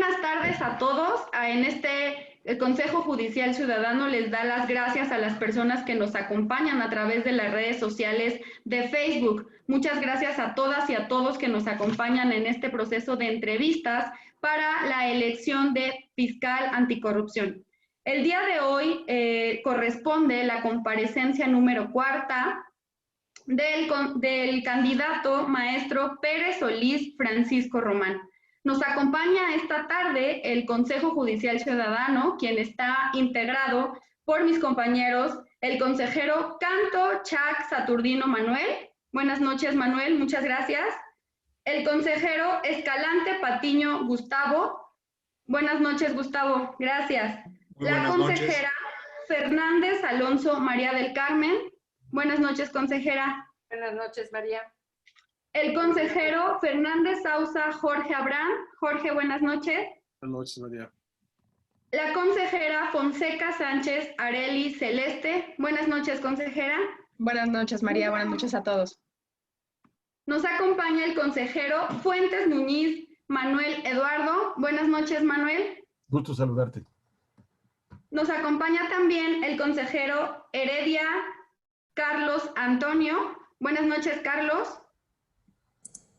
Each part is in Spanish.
buenas tardes a todos. El Consejo Judicial Ciudadano les da las gracias a las personas que nos acompañan a través de las redes sociales de Facebook. Muchas gracias a todas y a todos que nos acompañan en este proceso de entrevistas para la elección de fiscal anticorrupción. El día de hoy corresponde la comparecencia número 4 del candidato maestro Pérez Solís Francisco Román. Nos acompaña esta tarde el Consejo Judicial Ciudadano, quien está integrado por mis compañeros, el consejero Canto Chac Saturnino Manuel. Buenas noches, Manuel, muchas gracias. El consejero Escalante Patiño Gustavo. Buenas noches, Gustavo, gracias. La consejera Fernández Alonso María del Carmen. Buenas noches, consejera. Buenas noches, María. El consejero Fernández Sauza Jorge Abraham. Jorge, buenas noches. Buenas noches, María. La consejera Fonseca Sánchez Areli Celeste. Buenas noches, consejera. Buenas noches, María. Buenas noches a todos. Nos acompaña el consejero Fuentes Muñiz Manuel Eduardo. Buenas noches, Manuel. Gusto saludarte. Nos acompaña también el consejero Heredia Carlos Antonio. Buenas noches, Carlos.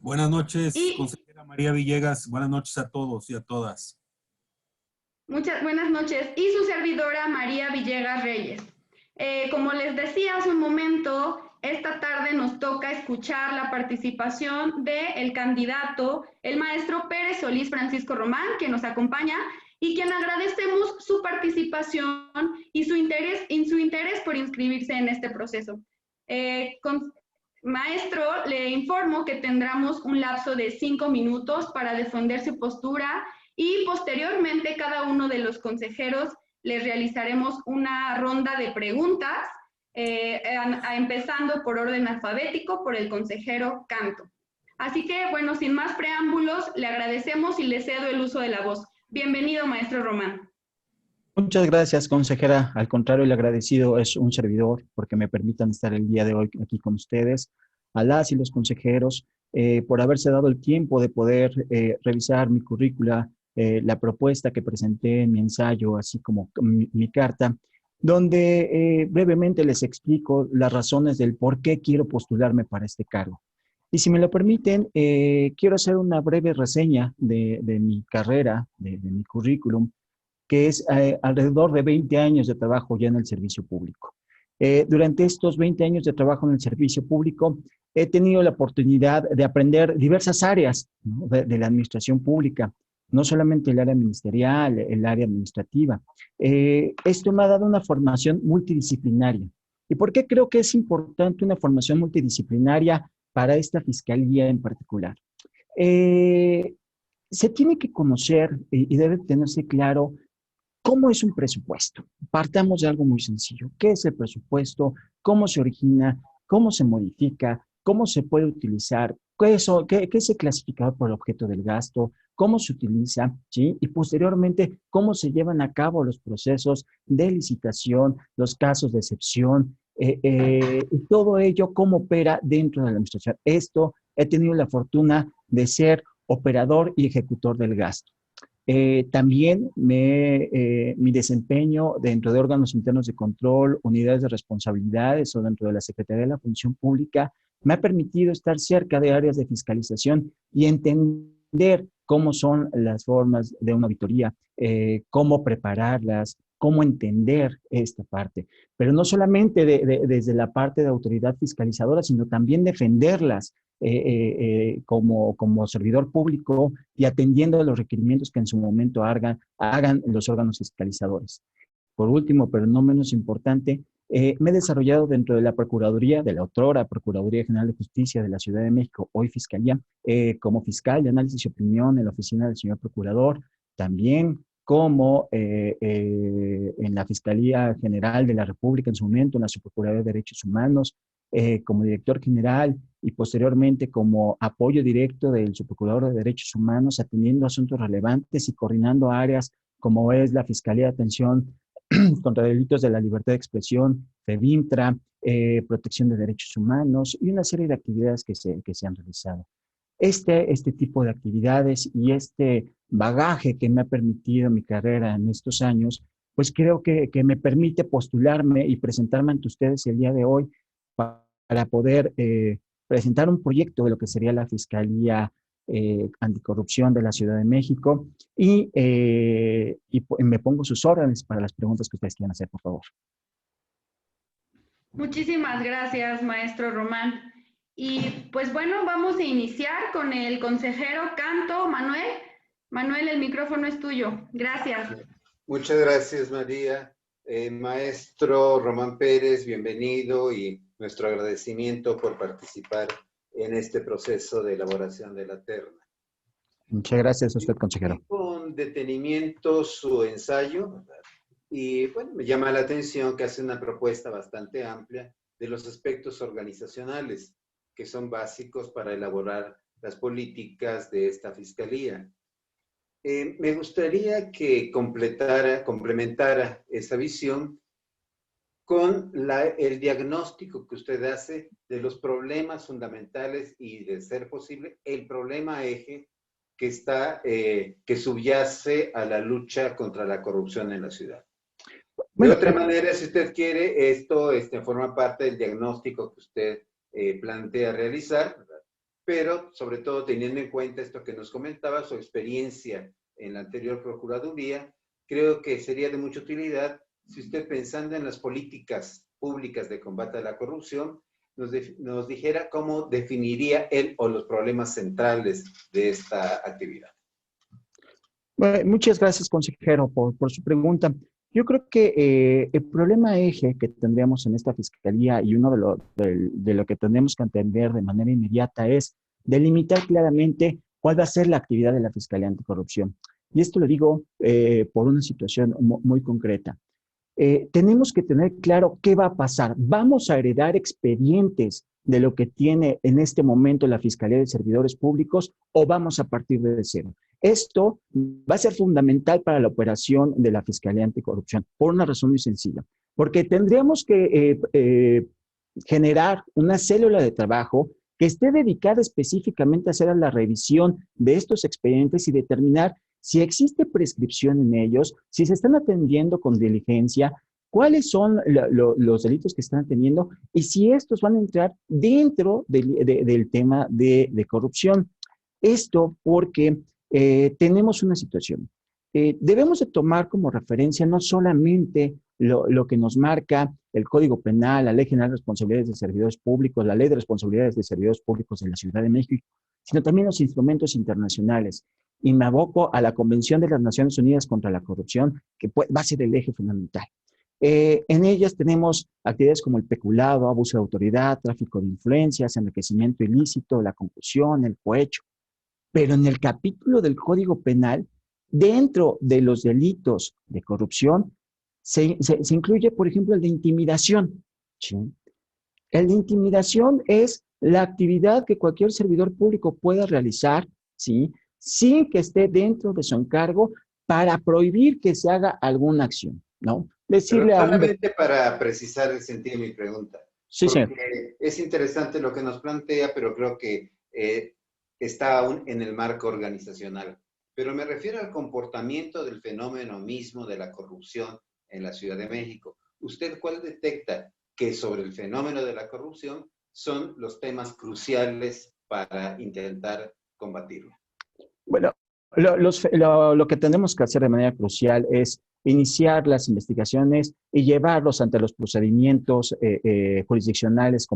Buenas noches, consejera María Villegas. Buenas noches a todos y a todas. Muchas buenas noches. Y su servidora María Villegas Reyes. Como les decía hace un momento, esta tarde nos toca escuchar la participación del candidato, el maestro Pérez Solís Francisco Román, que nos acompaña y quien agradecemos su participación y su interés por inscribirse en este proceso. Maestro, le informo que tendremos un lapso de 5 minutos para defender su postura y posteriormente cada uno de los consejeros les realizaremos una ronda de preguntas, empezando por orden alfabético por el consejero Canto. Así que, bueno, sin más preámbulos, le agradecemos y le cedo el uso de la voz. Bienvenido, maestro Román. Muchas gracias, consejera. Al contrario, el agradecido es un servidor porque me permitan estar el día de hoy aquí con ustedes, a las y los consejeros, por haberse dado el tiempo de poder revisar mi currícula, la propuesta que presenté en mi ensayo, así como mi carta, donde brevemente les explico las razones del por qué quiero postularme para este cargo. Y si me lo permiten, quiero hacer una breve reseña de mi carrera, de mi currículum, que es alrededor de 20 años de trabajo ya en el servicio público. Durante estos 20 años de trabajo en el servicio público, he tenido la oportunidad de aprender diversas áreas, ¿no?, de la administración pública, no solamente el área ministerial, el área administrativa. Esto me ha dado una formación multidisciplinaria. ¿Y por qué creo que es importante una formación multidisciplinaria para esta fiscalía en particular? Se tiene que conocer y debe tenerse claro ¿cómo es un presupuesto? Partamos de algo muy sencillo. ¿Qué es el presupuesto? ¿Cómo se origina? ¿Cómo se modifica? ¿Cómo se puede utilizar? ¿Qué es el clasificador por objeto del gasto? ¿Cómo se utiliza? ¿Sí? Y posteriormente, ¿cómo se llevan a cabo los procesos de licitación, los casos de excepción? Y todo ello, ¿cómo opera dentro de la administración? Esto, he tenido la fortuna de ser operador y ejecutor del gasto. También mi desempeño dentro de órganos internos de control, unidades de responsabilidades o dentro de la Secretaría de la Función Pública me ha permitido estar cerca de áreas de fiscalización y entender cómo son las formas de una auditoría, cómo prepararlas, cómo entender esta parte. Pero no solamente desde la parte de autoridad fiscalizadora, sino también defenderlas como servidor público y atendiendo a los requerimientos que en su momento hagan los órganos fiscalizadores. Por último, pero no menos importante, me he desarrollado dentro de la Procuraduría, de la otrora Procuraduría General de Justicia de la Ciudad de México, hoy Fiscalía, como fiscal de análisis y opinión en la oficina del señor Procurador, también como en la Fiscalía General de la República en su momento, en la Subprocuraduría de Derechos Humanos, como director general y posteriormente como apoyo directo del Subprocurador de Derechos Humanos, atendiendo asuntos relevantes y coordinando áreas como es la Fiscalía de Atención contra Delitos de la Libertad de Expresión, FEBIMTRA, Protección de Derechos Humanos y una serie de actividades que se han realizado. este tipo de actividades y este bagaje que me ha permitido mi carrera en estos años, pues creo que me permite postularme y presentarme ante ustedes el día de hoy para poder presentar un proyecto de lo que sería la Fiscalía Anticorrupción de la Ciudad de México y me pongo sus órdenes para las preguntas que ustedes quieran hacer, por favor. Muchísimas gracias, maestro Román. Y pues bueno, vamos a iniciar con el consejero Canto, Manuel. Manuel, el micrófono es tuyo. Gracias. Muchas gracias, María. Maestro Román Pérez, bienvenido y nuestro agradecimiento por participar en este proceso de elaboración de la terna. Muchas gracias a usted, consejero. Con detenimiento su ensayo, ¿verdad? Y bueno, me llama la atención que hace una propuesta bastante amplia de los aspectos organizacionales que son básicos para elaborar las políticas de esta fiscalía. Me gustaría que complementara esa visión con el diagnóstico que usted hace de los problemas fundamentales y, de ser posible, el problema eje que subyace a la lucha contra la corrupción en la ciudad. De otra manera, si usted quiere, esto forma parte del diagnóstico que usted plantea realizar, ¿verdad? Pero sobre todo teniendo en cuenta esto que nos comentaba, su experiencia en la anterior Procuraduría, creo que sería de mucha utilidad si usted, pensando en las políticas públicas de combate a la corrupción, nos dijera cómo definiría él o los problemas centrales de esta actividad. Bueno, muchas gracias, consejero, por su pregunta. Yo creo que el problema eje que tendríamos en esta fiscalía y uno de lo que tendremos que entender de manera inmediata es delimitar claramente cuál va a ser la actividad de la Fiscalía Anticorrupción. Y esto lo digo por una situación muy concreta. Tenemos que tener claro qué va a pasar. ¿Vamos a heredar expedientes de lo que tiene en este momento la Fiscalía de Servidores Públicos o vamos a partir de cero? Esto va a ser fundamental para la operación de la Fiscalía Anticorrupción, por una razón muy sencilla. Porque tendríamos que generar una célula de trabajo que esté dedicada específicamente a hacer la revisión de estos expedientes y determinar si existe prescripción en ellos, si se están atendiendo con diligencia, cuáles son los delitos que están atendiendo y si estos van a entrar dentro del tema de corrupción. Esto porque tenemos una situación. Debemos de tomar como referencia no solamente lo que nos marca el Código Penal, la Ley General de Responsabilidades de Servidores Públicos, la Ley de Responsabilidades de Servidores Públicos de la Ciudad de México, sino también los instrumentos internacionales. Y me aboco a la Convención de las Naciones Unidas contra la Corrupción, que va a ser el eje fundamental. En ellas tenemos actividades como el peculado, abuso de autoridad, tráfico de influencias, enriquecimiento ilícito, la concusión, el cohecho. Pero en el capítulo del Código Penal, dentro de los delitos de corrupción, se incluye, por ejemplo, el de intimidación. ¿Sí? El de intimidación es la actividad que cualquier servidor público pueda realizar, ¿sí?, sin que esté dentro de su encargo para prohibir que se haga alguna acción, ¿no? Decirle solamente para precisar el sentido de mi pregunta. Sí, porque sí. Es interesante lo que nos plantea, pero creo que está aún en el marco organizacional. Pero me refiero al comportamiento del fenómeno mismo de la corrupción en la Ciudad de México. ¿Usted cuál detecta que sobre el fenómeno de la corrupción son los temas cruciales para intentar combatirlo? Bueno, lo que tenemos que hacer de manera crucial es iniciar las investigaciones y llevarlos ante los procedimientos jurisdiccionales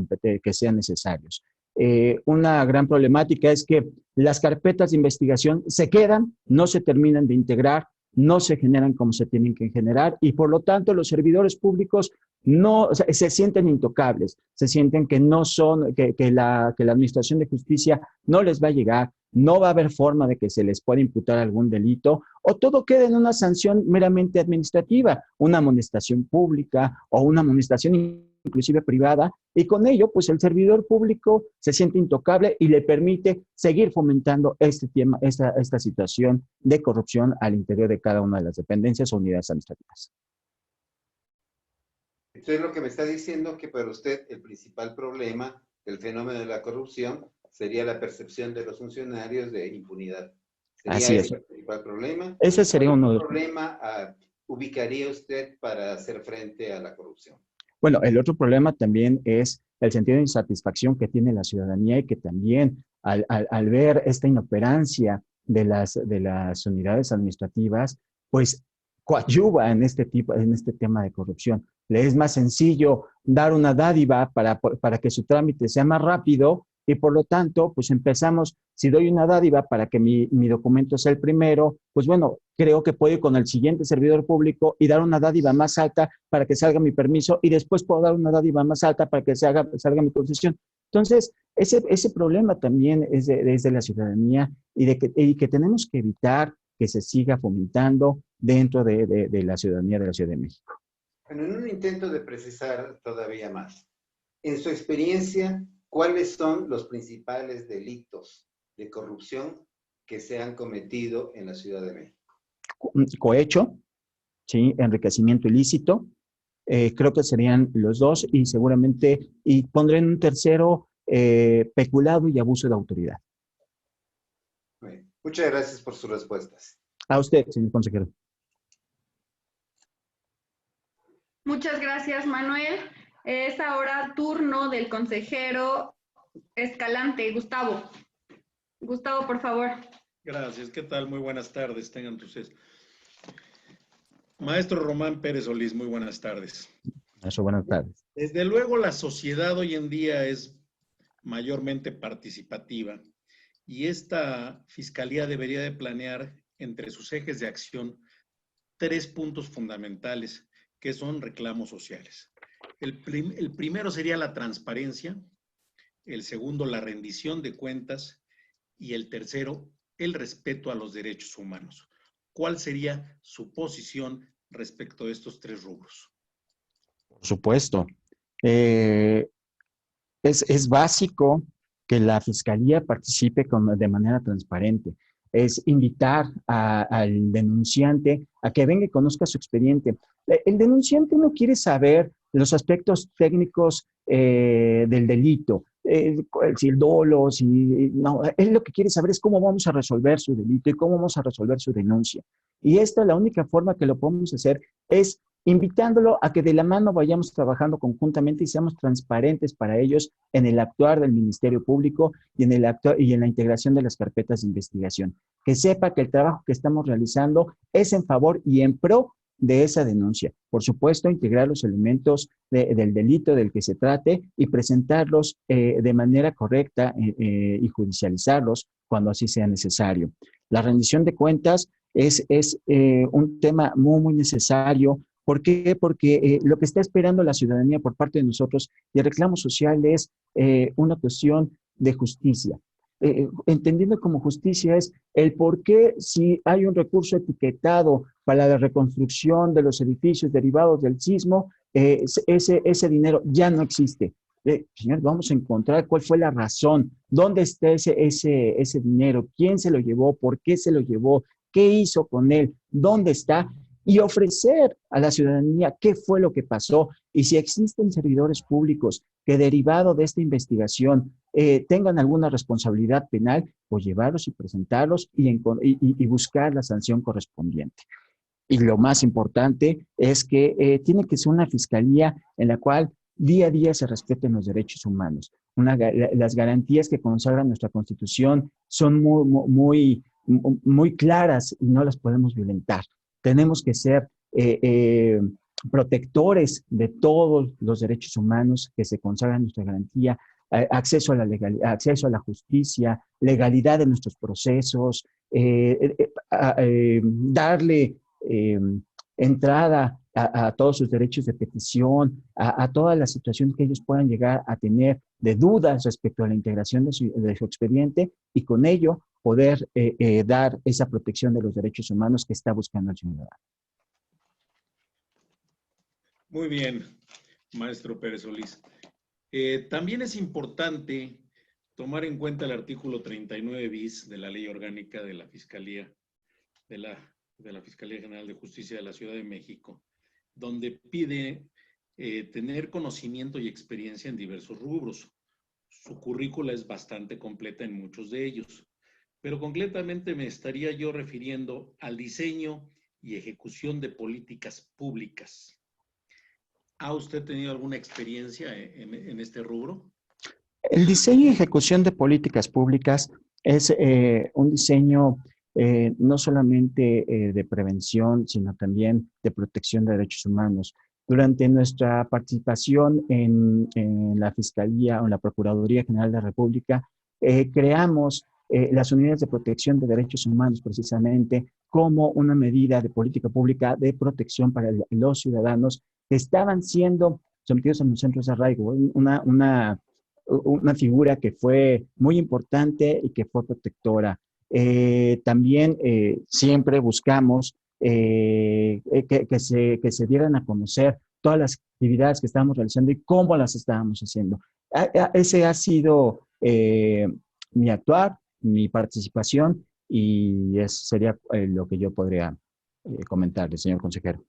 que sean necesarios. Una gran problemática es que las carpetas de investigación se quedan, no se terminan de integrar, no se generan como se tienen que generar y por lo tanto los servidores públicos se sienten intocables, se sienten que no son, que la administración de justicia no les va a llegar, no va a haber forma de que se les pueda imputar algún delito o todo queda en una sanción meramente administrativa, una amonestación pública o una amonestación inclusive privada, y con ello, pues el servidor público se siente intocable y le permite seguir fomentando esta situación de corrupción al interior de cada una de las dependencias o unidades administrativas. Entonces, lo que me está diciendo que para usted el principal problema del fenómeno de la corrupción sería la percepción de los funcionarios de impunidad. ¿Sería Así es. ese el principal problema? Ese sería uno de... ¿Qué problema ubicaría usted para hacer frente a la corrupción? Bueno, el otro problema también es el sentido de insatisfacción que tiene la ciudadanía y que también al ver esta inoperancia de las unidades administrativas, pues coadyuva en este tema de corrupción. Le es más sencillo dar una dádiva para que su trámite sea más rápido y por lo tanto, pues empezamos, si doy una dádiva para que mi documento sea el primero, pues bueno, creo que puedo ir con el siguiente servidor público y dar una dádiva más alta para que salga mi permiso y después puedo dar una dádiva más alta para que salga mi concesión. Entonces, ese problema también es de la ciudadanía y que tenemos que evitar que se siga fomentando dentro de la ciudadanía de la Ciudad de México. Bueno, en un intento de precisar todavía más, en su experiencia, ¿cuáles son los principales delitos de corrupción que se han cometido en la Ciudad de México? Cohecho, ¿sí? Enriquecimiento ilícito, creo que serían los dos y seguramente, y pondré en un tercero, peculado y abuso de autoridad. Bien. Muchas gracias por sus respuestas. A usted, señor consejero. Muchas gracias, Manuel. Es ahora turno del consejero Escalante, Gustavo. Gustavo, por favor. Gracias. ¿Qué tal? Muy buenas tardes. Tengan ustedes. Maestro Román Pérez Solís, muy buenas tardes. Eso, buenas tardes. Desde luego, la sociedad hoy en día es mayormente participativa y esta fiscalía debería de planear entre sus ejes de acción 3 puntos fundamentales que son reclamos sociales. El primero sería la transparencia, el segundo la rendición de cuentas y el tercero el respeto a los derechos humanos. ¿Cuál sería su posición respecto a estos 3 rubros? Por supuesto. Es básico que la Fiscalía participe de manera transparente. Es invitar al denunciante a que venga y conozca su expediente. El denunciante no quiere saber los aspectos técnicos del delito, si el dolo, no, él lo que quiere saber es cómo vamos a resolver su delito y cómo vamos a resolver su denuncia. Y esta, la única forma que lo podemos hacer es invitándolo a que de la mano vayamos trabajando conjuntamente y seamos transparentes para ellos en el actuar del Ministerio Público y en la integración de las carpetas de investigación. Que sepa que el trabajo que estamos realizando es en favor y en pro de esa denuncia. Por supuesto, integrar los elementos del delito del que se trate y presentarlos de manera correcta y judicializarlos cuando así sea necesario. La rendición de cuentas es un tema muy, muy necesario. ¿Por qué? Porque lo que está esperando la ciudadanía por parte de nosotros y el reclamo social es una cuestión de justicia. Entendiendo como justicia es el por qué si hay un recurso etiquetado para la reconstrucción de los edificios derivados del sismo, ese dinero ya no existe. Señor, vamos a encontrar cuál fue la razón, dónde está ese dinero, quién se lo llevó, por qué se lo llevó, qué hizo con él, dónde está, y ofrecer a la ciudadanía qué fue lo que pasó y si existen servidores públicos que derivado de esta investigación tengan alguna responsabilidad penal, pues llevarlos y presentarlos y buscar la sanción correspondiente. Y lo más importante es que tiene que ser una fiscalía en la cual día a día se respeten los derechos humanos. Las garantías que consagra nuestra Constitución son muy claras y no las podemos violentar. Tenemos que ser protectores de todos los derechos humanos que se consagran en nuestra garantía, acceso a la legalidad, acceso a la justicia, legalidad de nuestros procesos, darle entrada a todos sus derechos de petición, a todas las situaciones que ellos puedan llegar a tener de dudas respecto a la integración de su expediente y con ello poder dar esa protección de los derechos humanos que está buscando el ciudadano. Muy bien, maestro Pérez Solís. También es importante tomar en cuenta el artículo 39 bis de la Ley Orgánica de la Fiscalía, de la Fiscalía General de Justicia de la Ciudad de México, donde pide tener conocimiento y experiencia en diversos rubros. su currícula es bastante completa en muchos de ellos. Pero concretamente me estaría yo refiriendo al diseño y ejecución de políticas públicas. ¿Ha usted tenido alguna experiencia en este rubro? El diseño y ejecución de políticas públicas es un diseño no solamente de prevención, sino también de protección de derechos humanos. Durante nuestra participación en la Fiscalía o en la Procuraduría General de la República, creamos las unidades de protección de derechos humanos precisamente como una medida de política pública de protección para los ciudadanos que estaban siendo sometidos a los centros de arraigo, una figura que fue muy importante y que fue protectora. También siempre buscamos que se dieran a conocer todas las actividades que estábamos realizando y cómo las estábamos haciendo. Ese ha sido mi actuar, mi participación, y eso sería lo que yo podría comentarle, señor consejero.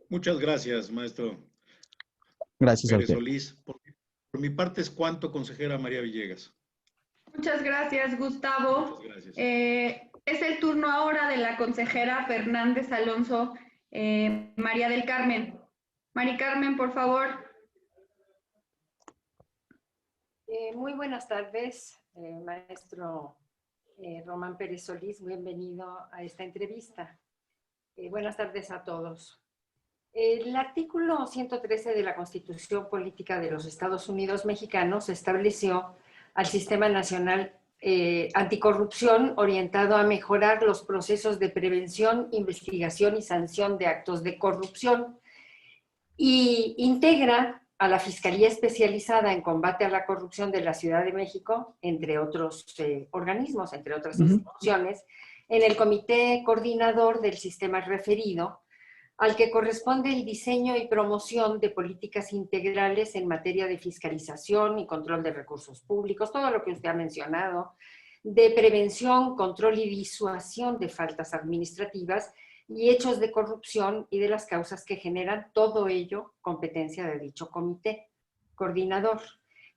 Muchas gracias, maestro. Gracias Pérez a usted. Solís. Por mi parte es cuanto, consejera María Villegas. Muchas gracias, Gustavo. Muchas gracias. Es el turno ahora de la consejera Fernández Alonso, María del Carmen. Mari Carmen, por favor. Muy buenas tardes, maestro Román Pérez Solís. Bienvenido a esta entrevista. Buenas tardes a todos. El artículo 113 de la Constitución Política de los Estados Unidos Mexicanos estableció al Sistema Nacional Anticorrupción orientado a mejorar los procesos de prevención, investigación y sanción de actos de corrupción, y integra a la Fiscalía Especializada en Combate a la Corrupción de la Ciudad de México, entre otros organismos, entre otras instituciones, en el Comité Coordinador del Sistema referido, al que corresponde el diseño y promoción de políticas integrales en materia de fiscalización y control de recursos públicos, todo lo que usted ha mencionado, de prevención, control y disuasión de faltas administrativas y hechos de corrupción y de las causas que generan, todo ello competencia de dicho comité coordinador.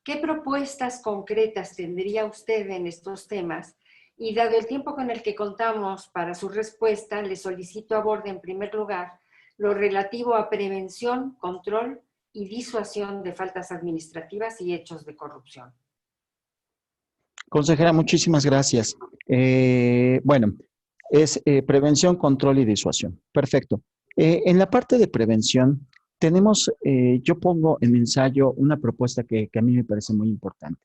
¿Qué propuestas concretas tendría usted en estos temas? Y dado el tiempo con el que contamos para su respuesta, le solicito aborde en primer lugar lo relativo a prevención, control y disuasión de faltas administrativas y hechos de corrupción. Consejera, muchísimas gracias. Bueno, es prevención, control y disuasión. Perfecto. En la parte de prevención, tenemos, yo pongo en mi ensayo una propuesta que a mí me parece muy importante.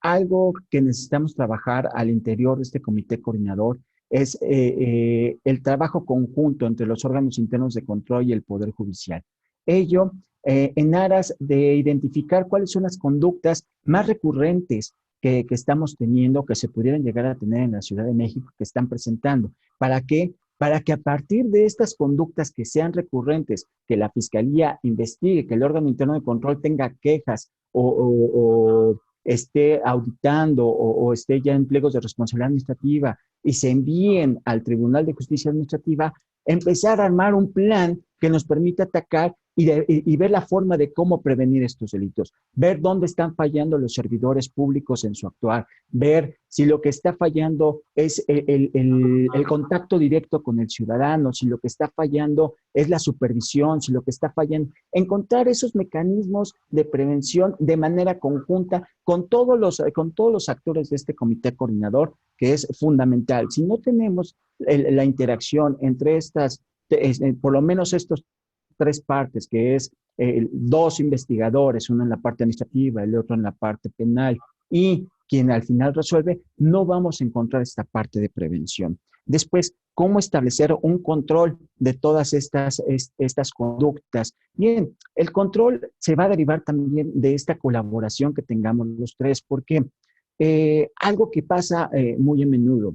Algo que necesitamos trabajar al interior de este comité coordinador es el trabajo conjunto entre los órganos internos de control y el Poder Judicial. Ello en aras de identificar cuáles son las conductas más recurrentes que estamos teniendo, que se pudieran llegar a tener en la Ciudad de México, que están presentando. ¿Para qué? Para que a partir de estas conductas que sean recurrentes, que la Fiscalía investigue, que el órgano interno de control tenga quejas o esté auditando o esté ya en pliegos de responsabilidad administrativa y se envíen al Tribunal de Justicia Administrativa, empezar a armar un plan que nos permita atacar y ver la forma de cómo prevenir estos delitos, ver dónde están fallando los servidores públicos en su actuar, ver si lo que está fallando es el contacto directo con el ciudadano, si lo que está fallando es la supervisión, si lo que está fallando, encontrar esos mecanismos de prevención de manera conjunta con todos los actores de este comité coordinador, que es fundamental. Si no tenemos la interacción entre estas, por lo menos estos tres partes, que es dos investigadores, uno en la parte administrativa, el otro en la parte penal, y quien al final resuelve, no vamos a encontrar esta parte de prevención. Después, ¿cómo establecer un control de todas estas conductas? Bien, el control se va a derivar también de esta colaboración que tengamos los tres, porque algo que pasa muy a menudo,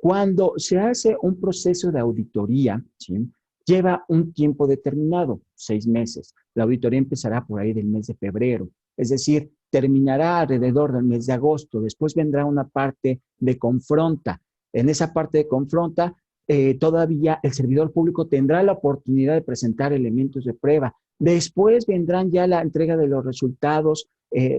cuando se hace un proceso de auditoría, ¿sí?, lleva un tiempo determinado, 6 meses. La auditoría empezará por ahí del mes de febrero, es decir, terminará alrededor del mes de agosto. Después vendrá una parte de confronta. En esa parte de confronta, todavía el servidor público tendrá la oportunidad de presentar elementos de prueba Después vendrán ya la entrega de los resultados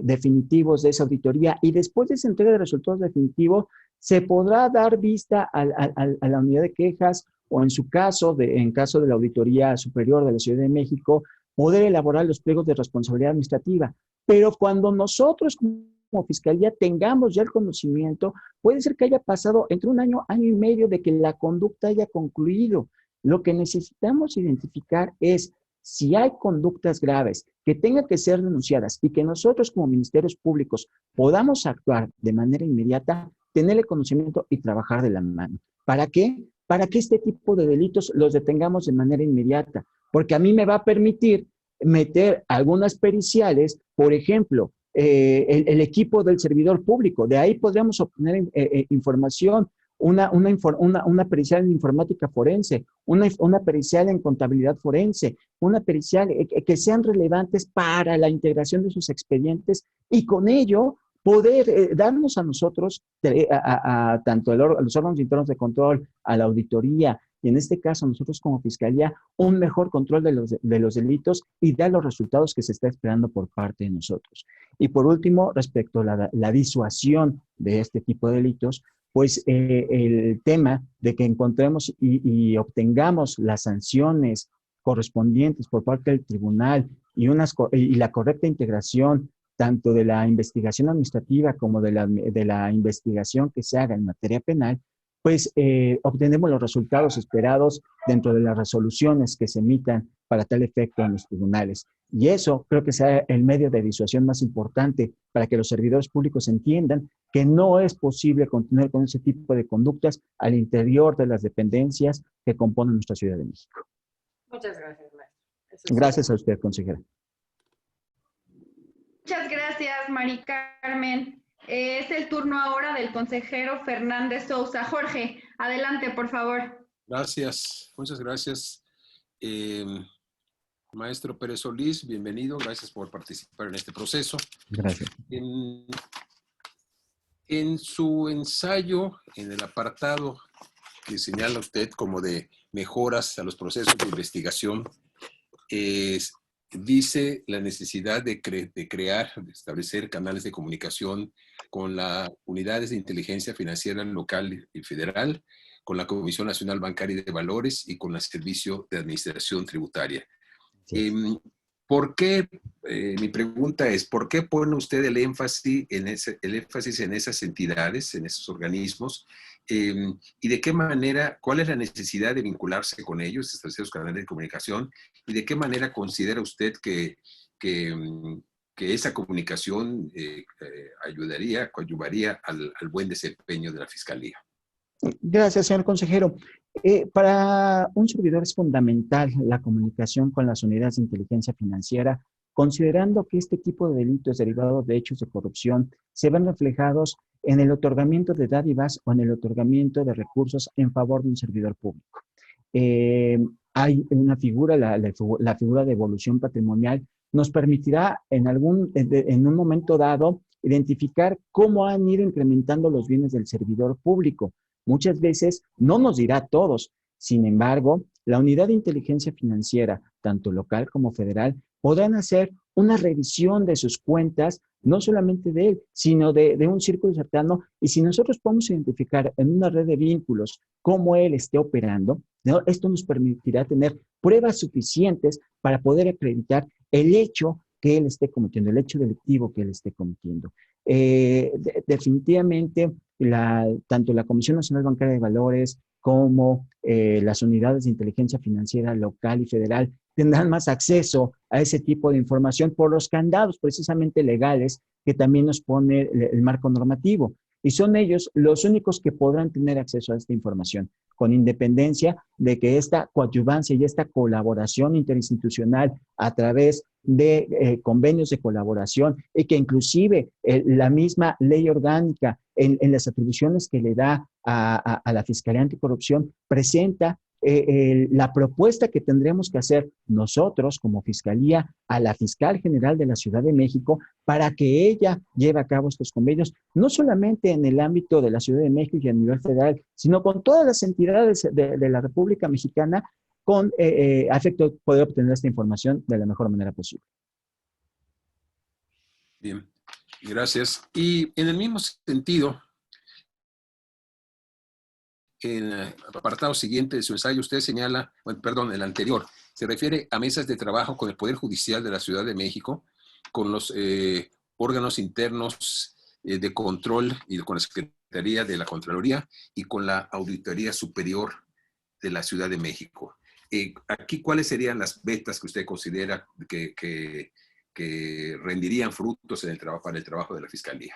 definitivos de esa auditoría, y después de esa entrega de resultados definitivos se podrá dar vista a la unidad de quejas, o en su caso, en caso de la Auditoría Superior de la Ciudad de México, poder elaborar los pliegos de responsabilidad administrativa. Pero cuando nosotros como Fiscalía tengamos ya el conocimiento, puede ser que haya pasado entre un año, año y medio de que la conducta haya concluido. Lo que necesitamos identificar es si hay conductas graves que tengan que ser denunciadas y que nosotros como ministerios públicos podamos actuar de manera inmediata, tener el conocimiento y trabajar de la mano. ¿Para qué? Para que este tipo de delitos los detengamos de manera inmediata, porque a mí me va a permitir meter algunas periciales, por ejemplo, el equipo del servidor público. De ahí podríamos obtener información, una pericial en informática forense, una pericial en contabilidad forense, una pericial que sean relevantes para la integración de sus expedientes, y con ello poder darnos a nosotros, tanto a los órganos internos de control, a la auditoría, y en este caso nosotros como Fiscalía, un mejor control de los delitos y dar los resultados que se está esperando por parte de nosotros. Y por último, respecto a la disuasión de este tipo de delitos, pues el tema de que encontremos y obtengamos las sanciones correspondientes por parte del tribunal y la correcta integración tanto de la investigación administrativa como de la investigación que se haga en materia penal, pues obtenemos los resultados esperados dentro de las resoluciones que se emitan para tal efecto en los tribunales. Y eso creo que sea el medio de disuasión más importante para que los servidores públicos entiendan que no es posible continuar con ese tipo de conductas al interior de las dependencias que componen nuestra Ciudad de México. Muchas gracias, maestro. Gracias a usted, consejera. Muchas gracias, Mari Carmen. Es el turno ahora del consejero Fernández Sousa. Jorge, adelante, por favor. Gracias, muchas gracias. Maestro Pérez Solís, bienvenido, gracias por participar en este proceso. Gracias. En su ensayo, en el apartado que señala usted como de mejoras a los procesos de investigación, dice la necesidad de establecer canales de comunicación con las unidades de inteligencia financiera local y federal, con la Comisión Nacional Bancaria y de Valores y con el Servicio de Administración Tributaria. Sí. ¿Por qué? Mi pregunta es, ¿por qué pone usted el énfasis en esas entidades, en esos organismos? ¿Y de qué manera, cuál es la necesidad de vincularse con ellos, establecer los canales de comunicación? ¿Y de qué manera considera usted que esa comunicación coadyuvaría al buen desempeño de la Fiscalía? Gracias, señor consejero. Para un servidor es fundamental la comunicación con las unidades de inteligencia financiera, considerando que este tipo de delitos derivados de hechos de corrupción se ven reflejados en el otorgamiento de dádivas o en el otorgamiento de recursos en favor de un servidor público. Hay una figura, la figura de evolución patrimonial, nos permitirá en un momento dado identificar cómo han ido incrementando los bienes del servidor público. Muchas veces no nos dirá a todos. Sin embargo, la unidad de inteligencia financiera, tanto local como federal, podrán hacer una revisión de sus cuentas, no solamente de él, sino de un círculo cercano. Y si nosotros podemos identificar en una red de vínculos cómo él esté operando, ¿no? Esto nos permitirá tener pruebas suficientes para poder acreditar el hecho que él esté cometiendo, el hecho delictivo que él esté cometiendo. Definitivamente, tanto la Comisión Nacional Bancaria de Valores como las unidades de inteligencia financiera local y federal tendrán más acceso a ese tipo de información por los candados precisamente legales que también nos pone el marco normativo. Y son ellos los únicos que podrán tener acceso a esta información, con independencia de que esta coadyuvancia y esta colaboración interinstitucional a través de convenios de colaboración y que inclusive la misma ley orgánica en las atribuciones que le da a la Fiscalía Anticorrupción presenta la propuesta que tendremos que hacer nosotros como Fiscalía a la Fiscal General de la Ciudad de México para que ella lleve a cabo estos convenios, no solamente en el ámbito de la Ciudad de México y a nivel federal, sino con todas las entidades de la República Mexicana, a efecto de poder obtener esta información de la mejor manera posible. Bien, gracias. Y en el mismo sentido, en el apartado siguiente de su ensayo, usted señala, bueno, perdón, el anterior, se refiere a mesas de trabajo con el Poder Judicial de la Ciudad de México, con los órganos internos de control y con la Secretaría de la Contraloría y con la Auditoría Superior de la Ciudad de México. Aquí, ¿cuáles serían las metas que usted considera que rendirían frutos en el trabajo, para el trabajo de la Fiscalía?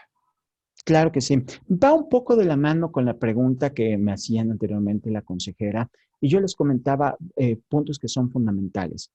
Claro que sí. Va un poco de la mano con la pregunta que me hacían anteriormente la consejera, y yo les comentaba puntos que son fundamentales.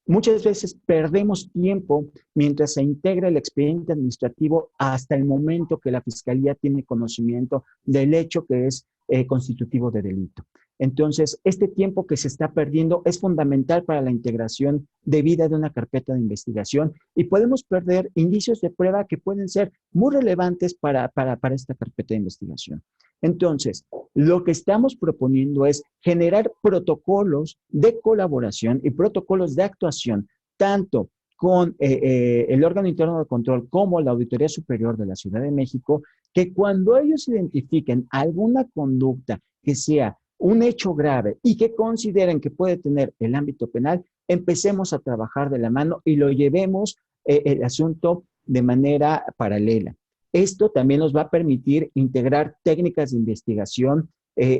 Muchas veces perdemos tiempo mientras se integra el expediente administrativo hasta el momento que la Fiscalía tiene conocimiento del hecho que es constitutivo de delito. Entonces, este tiempo que se está perdiendo es fundamental para la integración debida de una carpeta de investigación y podemos perder indicios de prueba que pueden ser muy relevantes para esta carpeta de investigación. Entonces, lo que estamos proponiendo es generar protocolos de colaboración y protocolos de actuación, tanto con el órgano interno de control como la Auditoría Superior de la Ciudad de México, que cuando ellos identifiquen alguna conducta que sea un hecho grave y que consideren que puede tener el ámbito penal, empecemos a trabajar de la mano y lo llevemos el asunto de manera paralela. Esto también nos va a permitir integrar técnicas de investigación.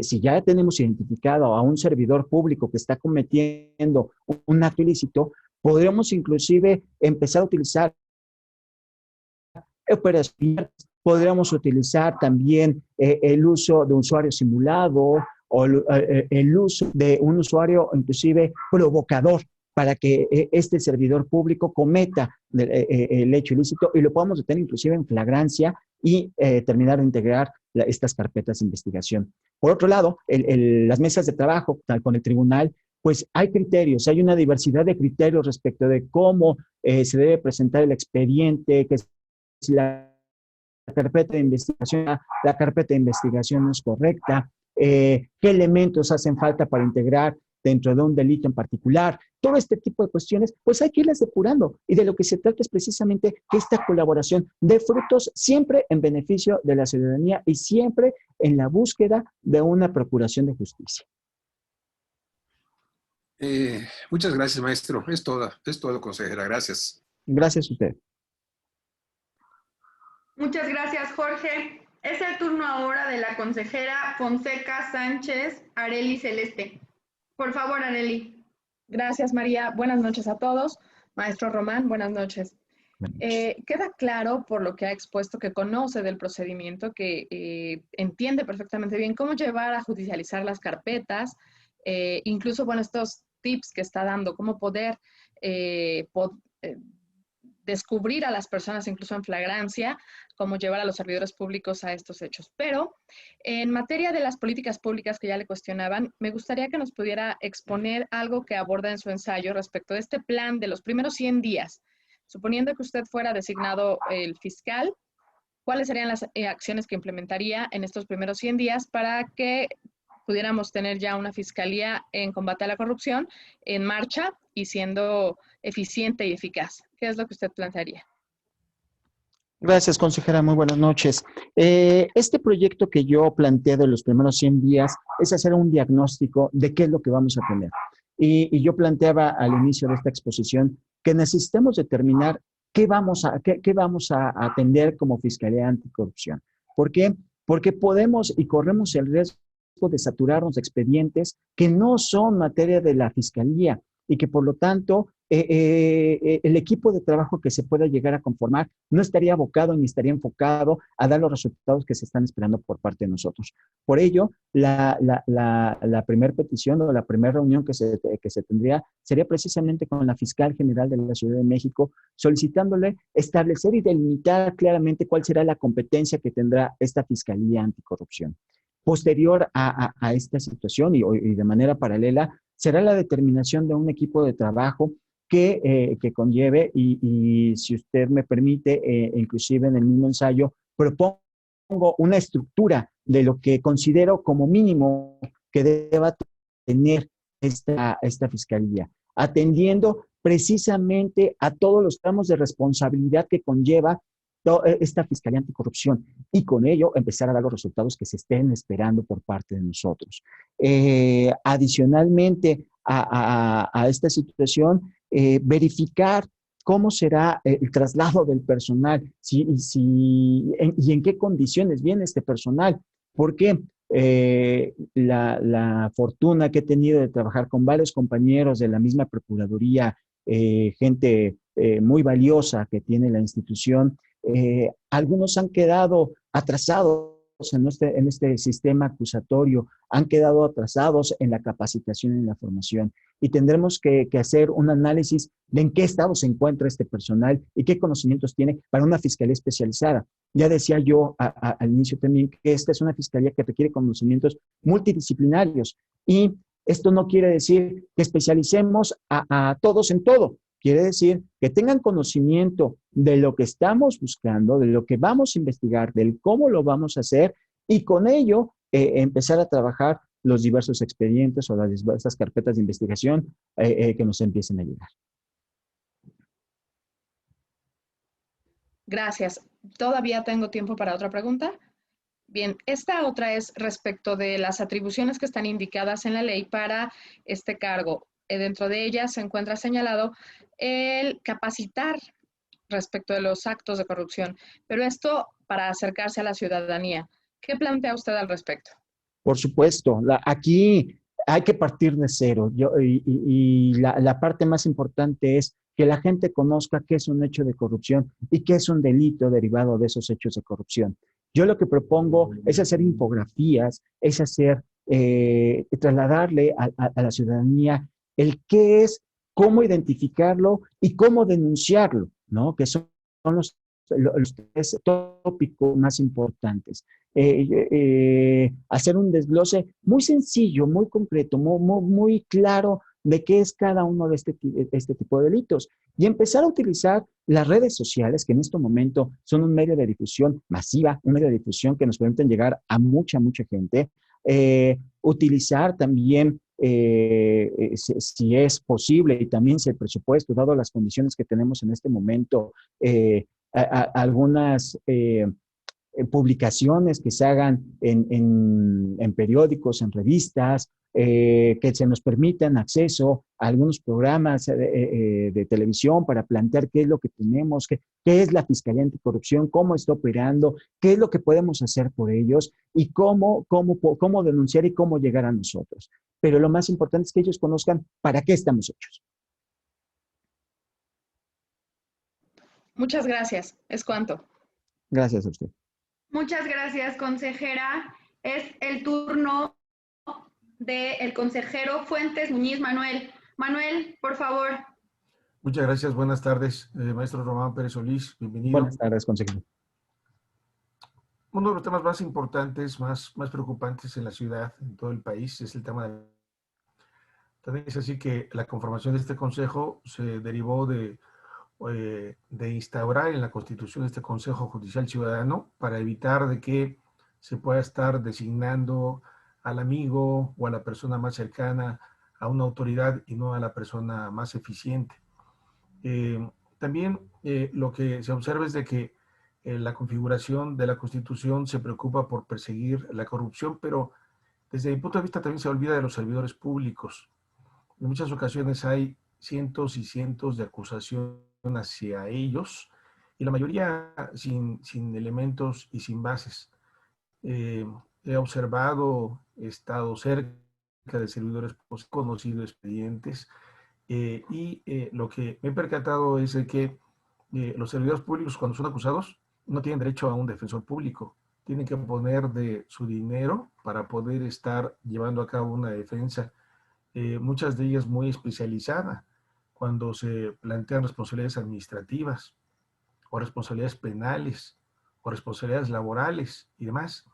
Si ya tenemos identificado a un servidor público que está cometiendo un acto ilícito, podremos inclusive empezar a utilizar operaciones, podríamos utilizar también el uso de un usuario simulado o el uso de un usuario inclusive provocador para que este servidor público cometa el hecho ilícito y lo podamos detener inclusive en flagrancia y terminar de integrar estas carpetas de investigación. Por otro lado, las mesas de trabajo con el tribunal, pues hay criterios, hay una diversidad de criterios respecto de cómo se debe presentar el expediente, que si la carpeta de investigación no es correcta, qué elementos hacen falta para integrar dentro de un delito en particular. Todo este tipo de cuestiones, pues hay que irlas depurando. Y de lo que se trata es precisamente que esta colaboración dé frutos siempre en beneficio de la ciudadanía y siempre en la búsqueda de una procuración de justicia. Muchas gracias, maestro. Es todo, consejera. Gracias. Gracias a usted. Muchas gracias, Jorge. Es el turno ahora de la consejera Fonseca Sánchez Areli Celeste. Por favor, Areli. Gracias, María. Buenas noches a todos. Maestro Román, buenas noches. Queda claro por lo que ha expuesto que conoce del procedimiento, que entiende perfectamente bien cómo llevar a judicializar las carpetas, incluso, bueno, estos tips que está dando, cómo poder descubrir a las personas incluso en flagrancia, cómo llevar a los servidores públicos a estos hechos. Pero en materia de las políticas públicas que ya le cuestionaban, me gustaría que nos pudiera exponer algo que aborda en su ensayo respecto de este plan de los primeros 100 días. Suponiendo que usted fuera designado el fiscal, ¿cuáles serían las acciones que implementaría en estos primeros 100 días para que pudiéramos tener ya una fiscalía en combate a la corrupción en marcha y siendo eficiente y eficaz? ¿Qué es lo que usted plantearía? Gracias, consejera. Muy buenas noches. Este proyecto que yo planteé de los primeros 100 días es hacer un diagnóstico de qué es lo que vamos a tener. Y yo planteaba al inicio de esta exposición que necesitamos determinar qué vamos a atender como Fiscalía Anticorrupción. ¿Por qué? Porque podemos y corremos el riesgo de saturarnos de expedientes que no son materia de la Fiscalía y que por lo tanto el equipo de trabajo que se pueda llegar a conformar no estaría abocado ni estaría enfocado a dar los resultados que se están esperando por parte de nosotros. Por ello, la primera petición o la primera reunión que se tendría sería precisamente con la Fiscal General de la Ciudad de México, solicitándole establecer y delimitar claramente cuál será la competencia que tendrá esta Fiscalía Anticorrupción. Posterior a esta situación y de manera paralela, será la determinación de un equipo de trabajo que conlleve, y si usted me permite, inclusive en el mismo ensayo, propongo una estructura de lo que considero como mínimo que deba tener esta fiscalía, atendiendo precisamente a todos los tramos de responsabilidad que conlleva esta Fiscalía Anticorrupción y con ello empezar a dar los resultados que se estén esperando por parte de nosotros. Adicionalmente a esta situación, verificar cómo será el traslado del personal y en qué condiciones viene este personal. Porque la fortuna que he tenido de trabajar con varios compañeros de la misma Procuraduría, gente muy valiosa que tiene la institución, algunos han quedado atrasados en este sistema acusatorio, han quedado atrasados en la capacitación y en la formación. Y tendremos que hacer un análisis de en qué estado se encuentra este personal y qué conocimientos tiene para una fiscalía especializada. Ya decía yo al inicio también que esta es una fiscalía que requiere conocimientos multidisciplinarios y esto no quiere decir que especialicemos a todos en todo. Quiere decir que tengan conocimiento de lo que estamos buscando, de lo que vamos a investigar, del cómo lo vamos a hacer y con ello empezar a trabajar los diversos expedientes o las diversas carpetas de investigación que nos empiecen a llegar. Gracias. ¿Todavía tengo tiempo para otra pregunta? Bien, esta otra es respecto de las atribuciones que están indicadas en la ley para este cargo. Dentro de ellas se encuentra señalado el capacitar respecto de los actos de corrupción, pero esto para acercarse a la ciudadanía. ¿Qué plantea usted al respecto? Por supuesto, aquí hay que partir de cero y la parte más importante es que la gente conozca qué es un hecho de corrupción y qué es un delito derivado de esos hechos de corrupción. Yo lo que propongo es hacer infografías, es trasladarle a la ciudadanía el qué es, cómo identificarlo y cómo denunciarlo, ¿no? Que son los tres tópicos más importantes. Hacer un desglose muy sencillo, muy concreto, muy claro de qué es cada uno de este tipo de delitos y empezar a utilizar las redes sociales, que en este momento son un medio de difusión masiva, un medio de difusión que nos permiten llegar a mucha gente. Utilizar también, si es posible y también si el presupuesto, dado las condiciones que tenemos en este momento, algunas publicaciones que se hagan en periódicos, en revistas, que se nos permitan acceso a algunos programas de televisión para plantear qué es lo que tenemos, qué es la Fiscalía Anticorrupción, cómo está operando, qué es lo que podemos hacer por ellos y cómo denunciar y cómo llegar a nosotros. Pero lo más importante es que ellos conozcan para qué estamos hechos. Muchas gracias. ¿Es cuánto? Gracias a usted. Muchas gracias, consejera. Es el turno del consejero Fuentes Muñiz Manuel. Manuel, por favor. Muchas gracias. Buenas tardes, maestro Román Pérez Solís. Bienvenido. Buenas tardes, consejero. Uno de los temas más importantes, más preocupantes en la ciudad, en todo el país, es el tema de... También es así que la conformación de este consejo se derivó de instaurar en la Constitución este Consejo Judicial Ciudadano para evitar de que se pueda estar designando al amigo o a la persona más cercana a una autoridad y no a la persona más eficiente. También lo que se observa es de que la configuración de la Constitución se preocupa por perseguir la corrupción, pero desde mi punto de vista también se olvida de los servidores públicos. En muchas ocasiones hay cientos y cientos de acusaciones hacia ellos y la mayoría sin elementos y sin bases. He observado, he estado cerca de servidores públicos, conocido expedientes y lo que me he percatado es de que los servidores públicos cuando son acusados no tienen derecho a un defensor público. Tienen que poner de su dinero para poder estar llevando a cabo una defensa, muchas de ellas muy especializada, cuando se plantean responsabilidades administrativas o responsabilidades penales o responsabilidades laborales y demás.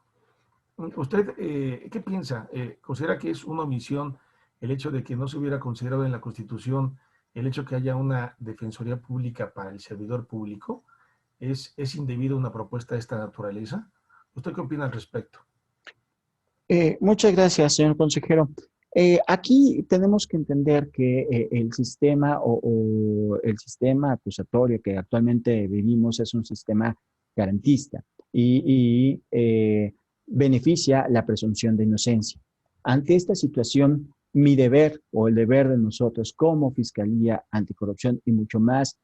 ¿Usted qué piensa? ¿Considera que es una omisión el hecho de que no se hubiera considerado en la Constitución el hecho que haya una defensoría pública para el servidor público? ¿Es indebido una propuesta de esta naturaleza? ¿Usted qué opina al respecto? Muchas gracias, señor consejero. Aquí tenemos que entender que el sistema o el sistema acusatorio que actualmente vivimos es un sistema garantista y beneficia la presunción de inocencia. Ante esta situación, mi deber o el deber de nosotros como Fiscalía Anticorrupción y mucho más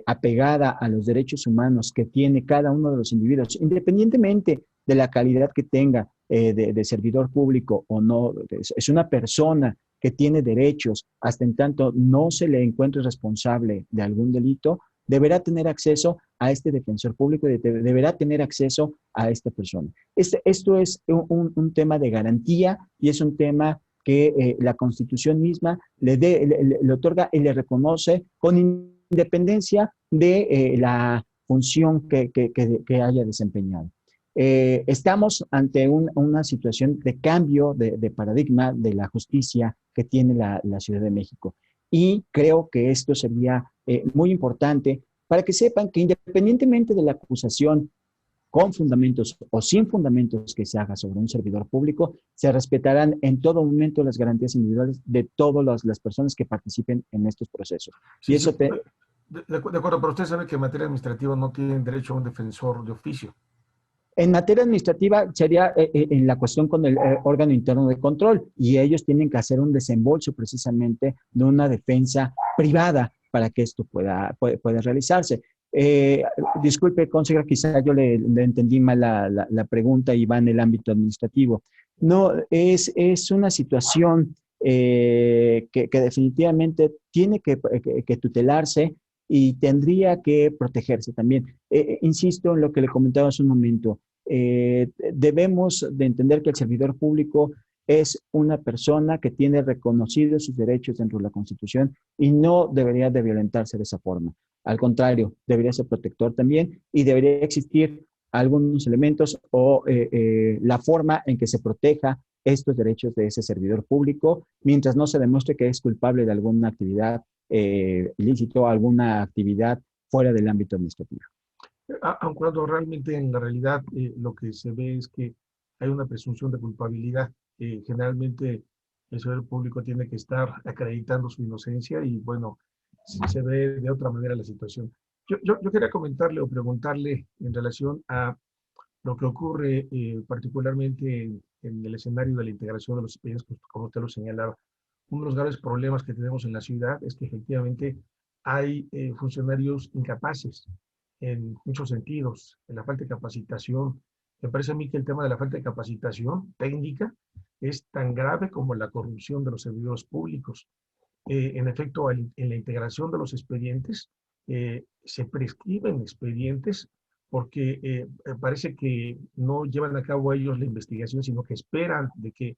apegada a los derechos humanos que tiene cada uno de los individuos, independientemente de la calidad que tenga de servidor público o no, es una persona que tiene derechos, hasta en tanto no se le encuentre responsable de algún delito, deberá tener acceso a este defensor público, deberá tener acceso a esta persona. Esto es un tema de garantía y es un tema que la Constitución misma le otorga y le reconoce con independencia de la función que haya desempeñado. Estamos ante una situación de cambio de paradigma de la justicia que tiene la Ciudad de México. Y creo que esto sería muy importante para que sepan que independientemente de la acusación con fundamentos o sin fundamentos que se haga sobre un servidor público, se respetarán en todo momento las garantías individuales de todas las personas que participen en estos procesos. Sí, y eso sí, de acuerdo, pero usted sabe que en materia administrativa no tienen derecho a un defensor de oficio. En materia administrativa sería en la cuestión con el órgano interno de control y ellos tienen que hacer un desembolso precisamente de una defensa privada para que esto pueda realizarse. Disculpe, consejera, quizá yo le entendí mal la pregunta y va en el ámbito administrativo. No, es una situación que definitivamente tiene que tutelarse y tendría que protegerse también. Insisto en lo que le comentaba hace un momento. Debemos de entender que el servidor público es una persona que tiene reconocidos sus derechos dentro de la Constitución y no debería de violentarse de esa forma. Al contrario, debería ser protector también y debería existir algunos elementos o la forma en que se proteja estos derechos de ese servidor público mientras no se demuestre que es culpable de alguna actividad ilícita o alguna actividad fuera del ámbito administrativo. Aun cuando realmente en la realidad lo que se ve es que hay una presunción de culpabilidad. Generalmente el servidor público tiene que estar acreditando su inocencia y bueno, se ve de otra manera la situación. Yo quería comentarle o preguntarle en relación a lo que ocurre particularmente en el escenario de la integración de los expedientes, como usted lo señalaba. Uno de los graves problemas que tenemos en la ciudad es que efectivamente hay funcionarios incapaces en muchos sentidos, en la falta de capacitación. Me parece a mí que el tema de la falta de capacitación técnica es tan grave como la corrupción de los servidores públicos. En efecto, en la integración de los expedientes, se prescriben expedientes porque parece que no llevan a cabo ellos la investigación, sino que esperan de que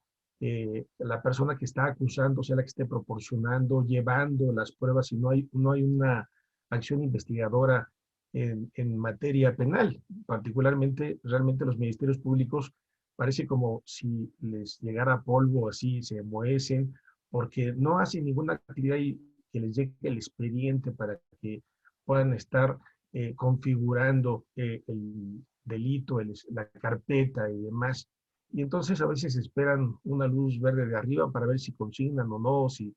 la persona que está acusando sea la que esté proporcionando, llevando las pruebas, y no hay una acción investigadora en materia penal. Particularmente, realmente los ministerios públicos parece como si les llegara polvo, así se enmohecen, porque no hacen ninguna actividad y que les llegue el expediente para que puedan estar configurando el delito, la carpeta y demás. Y entonces a veces esperan una luz verde de arriba para ver si consignan o no, si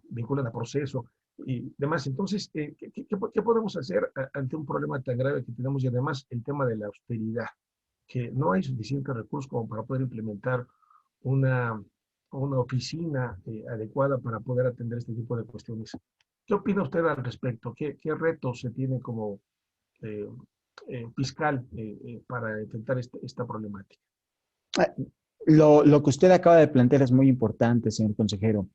vinculan a proceso y demás. Entonces, ¿qué podemos hacer ante un problema tan grave que tenemos? Y además el tema de la austeridad, que no hay suficientes recursos como para poder implementar una oficina adecuada para poder atender este tipo de cuestiones. ¿Qué opina usted al respecto? ¿Qué retos se tiene como fiscal para enfrentar esta problemática? Lo que usted acaba de plantear es muy importante, señor consejero.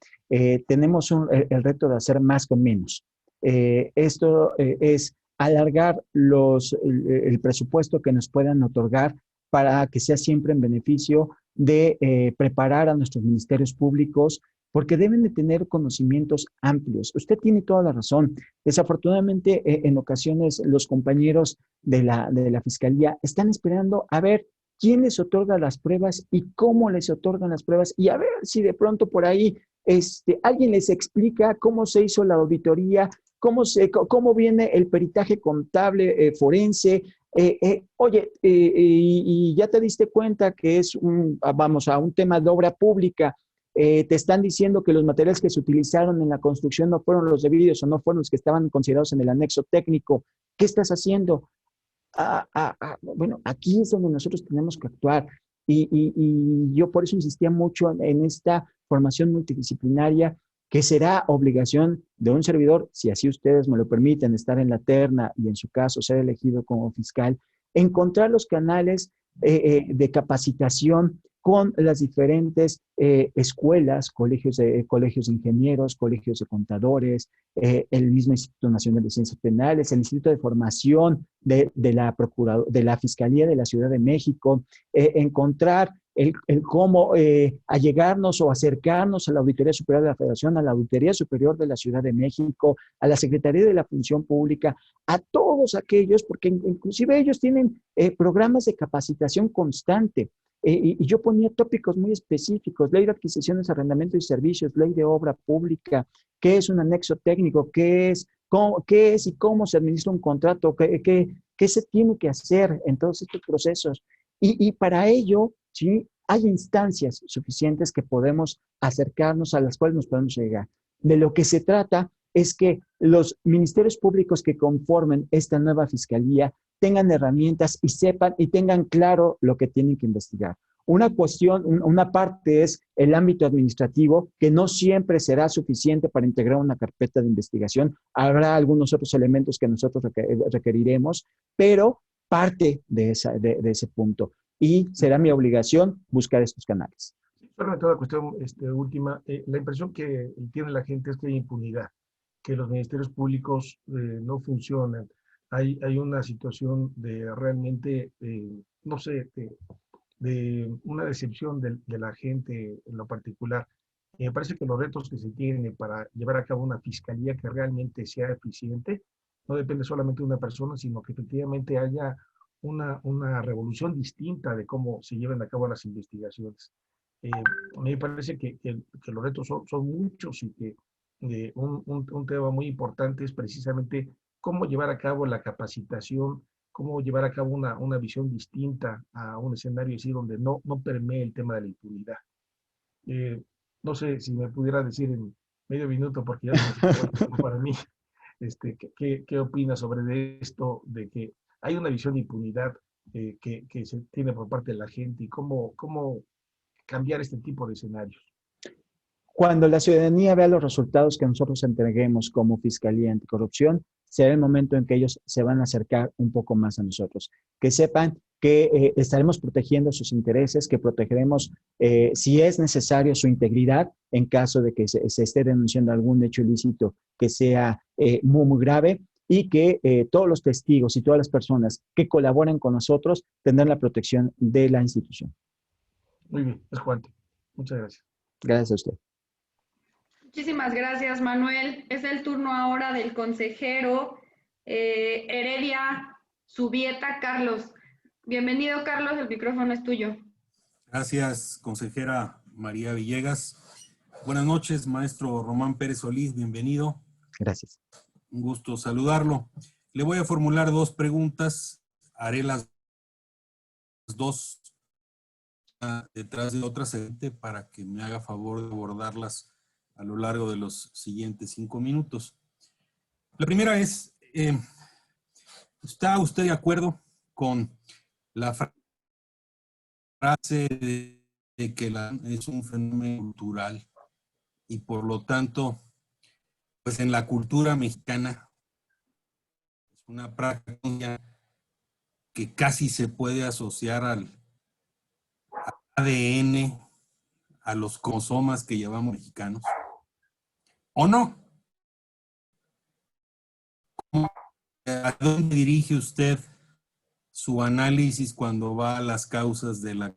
Tenemos el reto de hacer más con menos. Esto es alargar el presupuesto que nos puedan otorgar para que sea siempre en beneficio de preparar a nuestros ministerios públicos, porque deben de tener conocimientos amplios. Usted tiene toda la razón. Desafortunadamente, en ocasiones los compañeros de la Fiscalía están esperando a ver quién les otorga las pruebas y cómo les otorgan las pruebas, y a ver si de pronto por ahí alguien les explica cómo se hizo la auditoría, cómo viene el peritaje contable forense. Oye, y ya te diste cuenta que es vamos a un tema de obra pública, te están diciendo que los materiales que se utilizaron en la construcción no fueron los debidos o no fueron los que estaban considerados en el anexo técnico. ¿Qué estás haciendo? Bueno, aquí es donde nosotros tenemos que actuar. Y yo por eso insistía mucho en esta formación multidisciplinaria que será obligación de un servidor, si así ustedes me lo permiten, estar en la terna y en su caso ser elegido como fiscal, encontrar los canales de capacitación con las diferentes escuelas, colegios de ingenieros, colegios de contadores, el mismo Instituto Nacional de Ciencias Penales, el Instituto de Formación de la Fiscalía de la Ciudad de México, encontrar el cómo allegarnos o acercarnos a la Auditoría Superior de la Federación, a la Auditoría Superior de la Ciudad de México, a la Secretaría de la Función Pública, a todos aquellos, porque inclusive ellos tienen programas de capacitación constante. Y yo ponía tópicos muy específicos: ley de adquisiciones, arrendamiento y servicios, ley de obra pública, qué es un anexo técnico, qué es y cómo se administra un contrato, qué se tiene que hacer en todos estos procesos. Y para ello, ¿sí?, hay instancias suficientes que podemos acercarnos, a las cuales nos podemos llegar. De lo que se trata es que los ministerios públicos que conformen esta nueva fiscalía tengan herramientas y sepan y tengan claro lo que tienen que investigar. Una parte es el ámbito administrativo, que no siempre será suficiente para integrar una carpeta de investigación. Habrá algunos otros elementos que nosotros requeriremos, pero parte de ese punto. Y será mi obligación buscar estos canales. Solamente una cuestión última. La impresión que tiene la gente es que hay impunidad, que los ministerios públicos no funcionan. Hay una situación de realmente, no sé, de una decepción de la gente en lo particular. Me parece que los retos que se tienen para llevar a cabo una fiscalía que realmente sea eficiente no depende solamente de una persona, sino que efectivamente haya una revolución distinta de cómo se llevan a cabo las investigaciones. Me parece que los retos son muchos y que un tema muy importante es precisamente cómo llevar a cabo la capacitación, cómo llevar a cabo una visión distinta a un escenario así donde no permee el tema de la impunidad. No sé si me pudiera decir en medio minuto, porque ya se me acabó para mí, ¿qué opinas sobre esto de que hay una visión de impunidad que se tiene por parte de la gente y cómo cambiar este tipo de escenarios? Cuando la ciudadanía vea los resultados que nosotros entreguemos como Fiscalía Anticorrupción, será el momento en que ellos se van a acercar un poco más a nosotros. Que sepan que estaremos protegiendo sus intereses, que protegeremos, si es necesario, su integridad en caso de que se esté denunciando algún hecho ilícito que sea muy, muy grave, y que todos los testigos y todas las personas que colaboren con nosotros tendrán la protección de la institución. Muy bien, es Juan. Muchas gracias. Gracias a usted. Muchísimas gracias, Manuel. Es el turno ahora del consejero Heredia Subieta, Carlos. Bienvenido, Carlos, el micrófono es tuyo. Gracias, consejera María Villegas. Buenas noches, maestro Román Pérez Solís, bienvenido. Gracias. Un gusto saludarlo. Le voy a formular dos preguntas. Haré las dos detrás de otras para que me haga favor de abordarlas a lo largo de los siguientes 5 minutos. La primera es, ¿está usted de acuerdo con la frase de que es un fenómeno cultural y por lo tanto, pues en la cultura mexicana es una práctica que casi se puede asociar al ADN, a los cromosomas que llevamos mexicanos? ¿O no? ¿A dónde dirige usted su análisis cuando va a las causas de la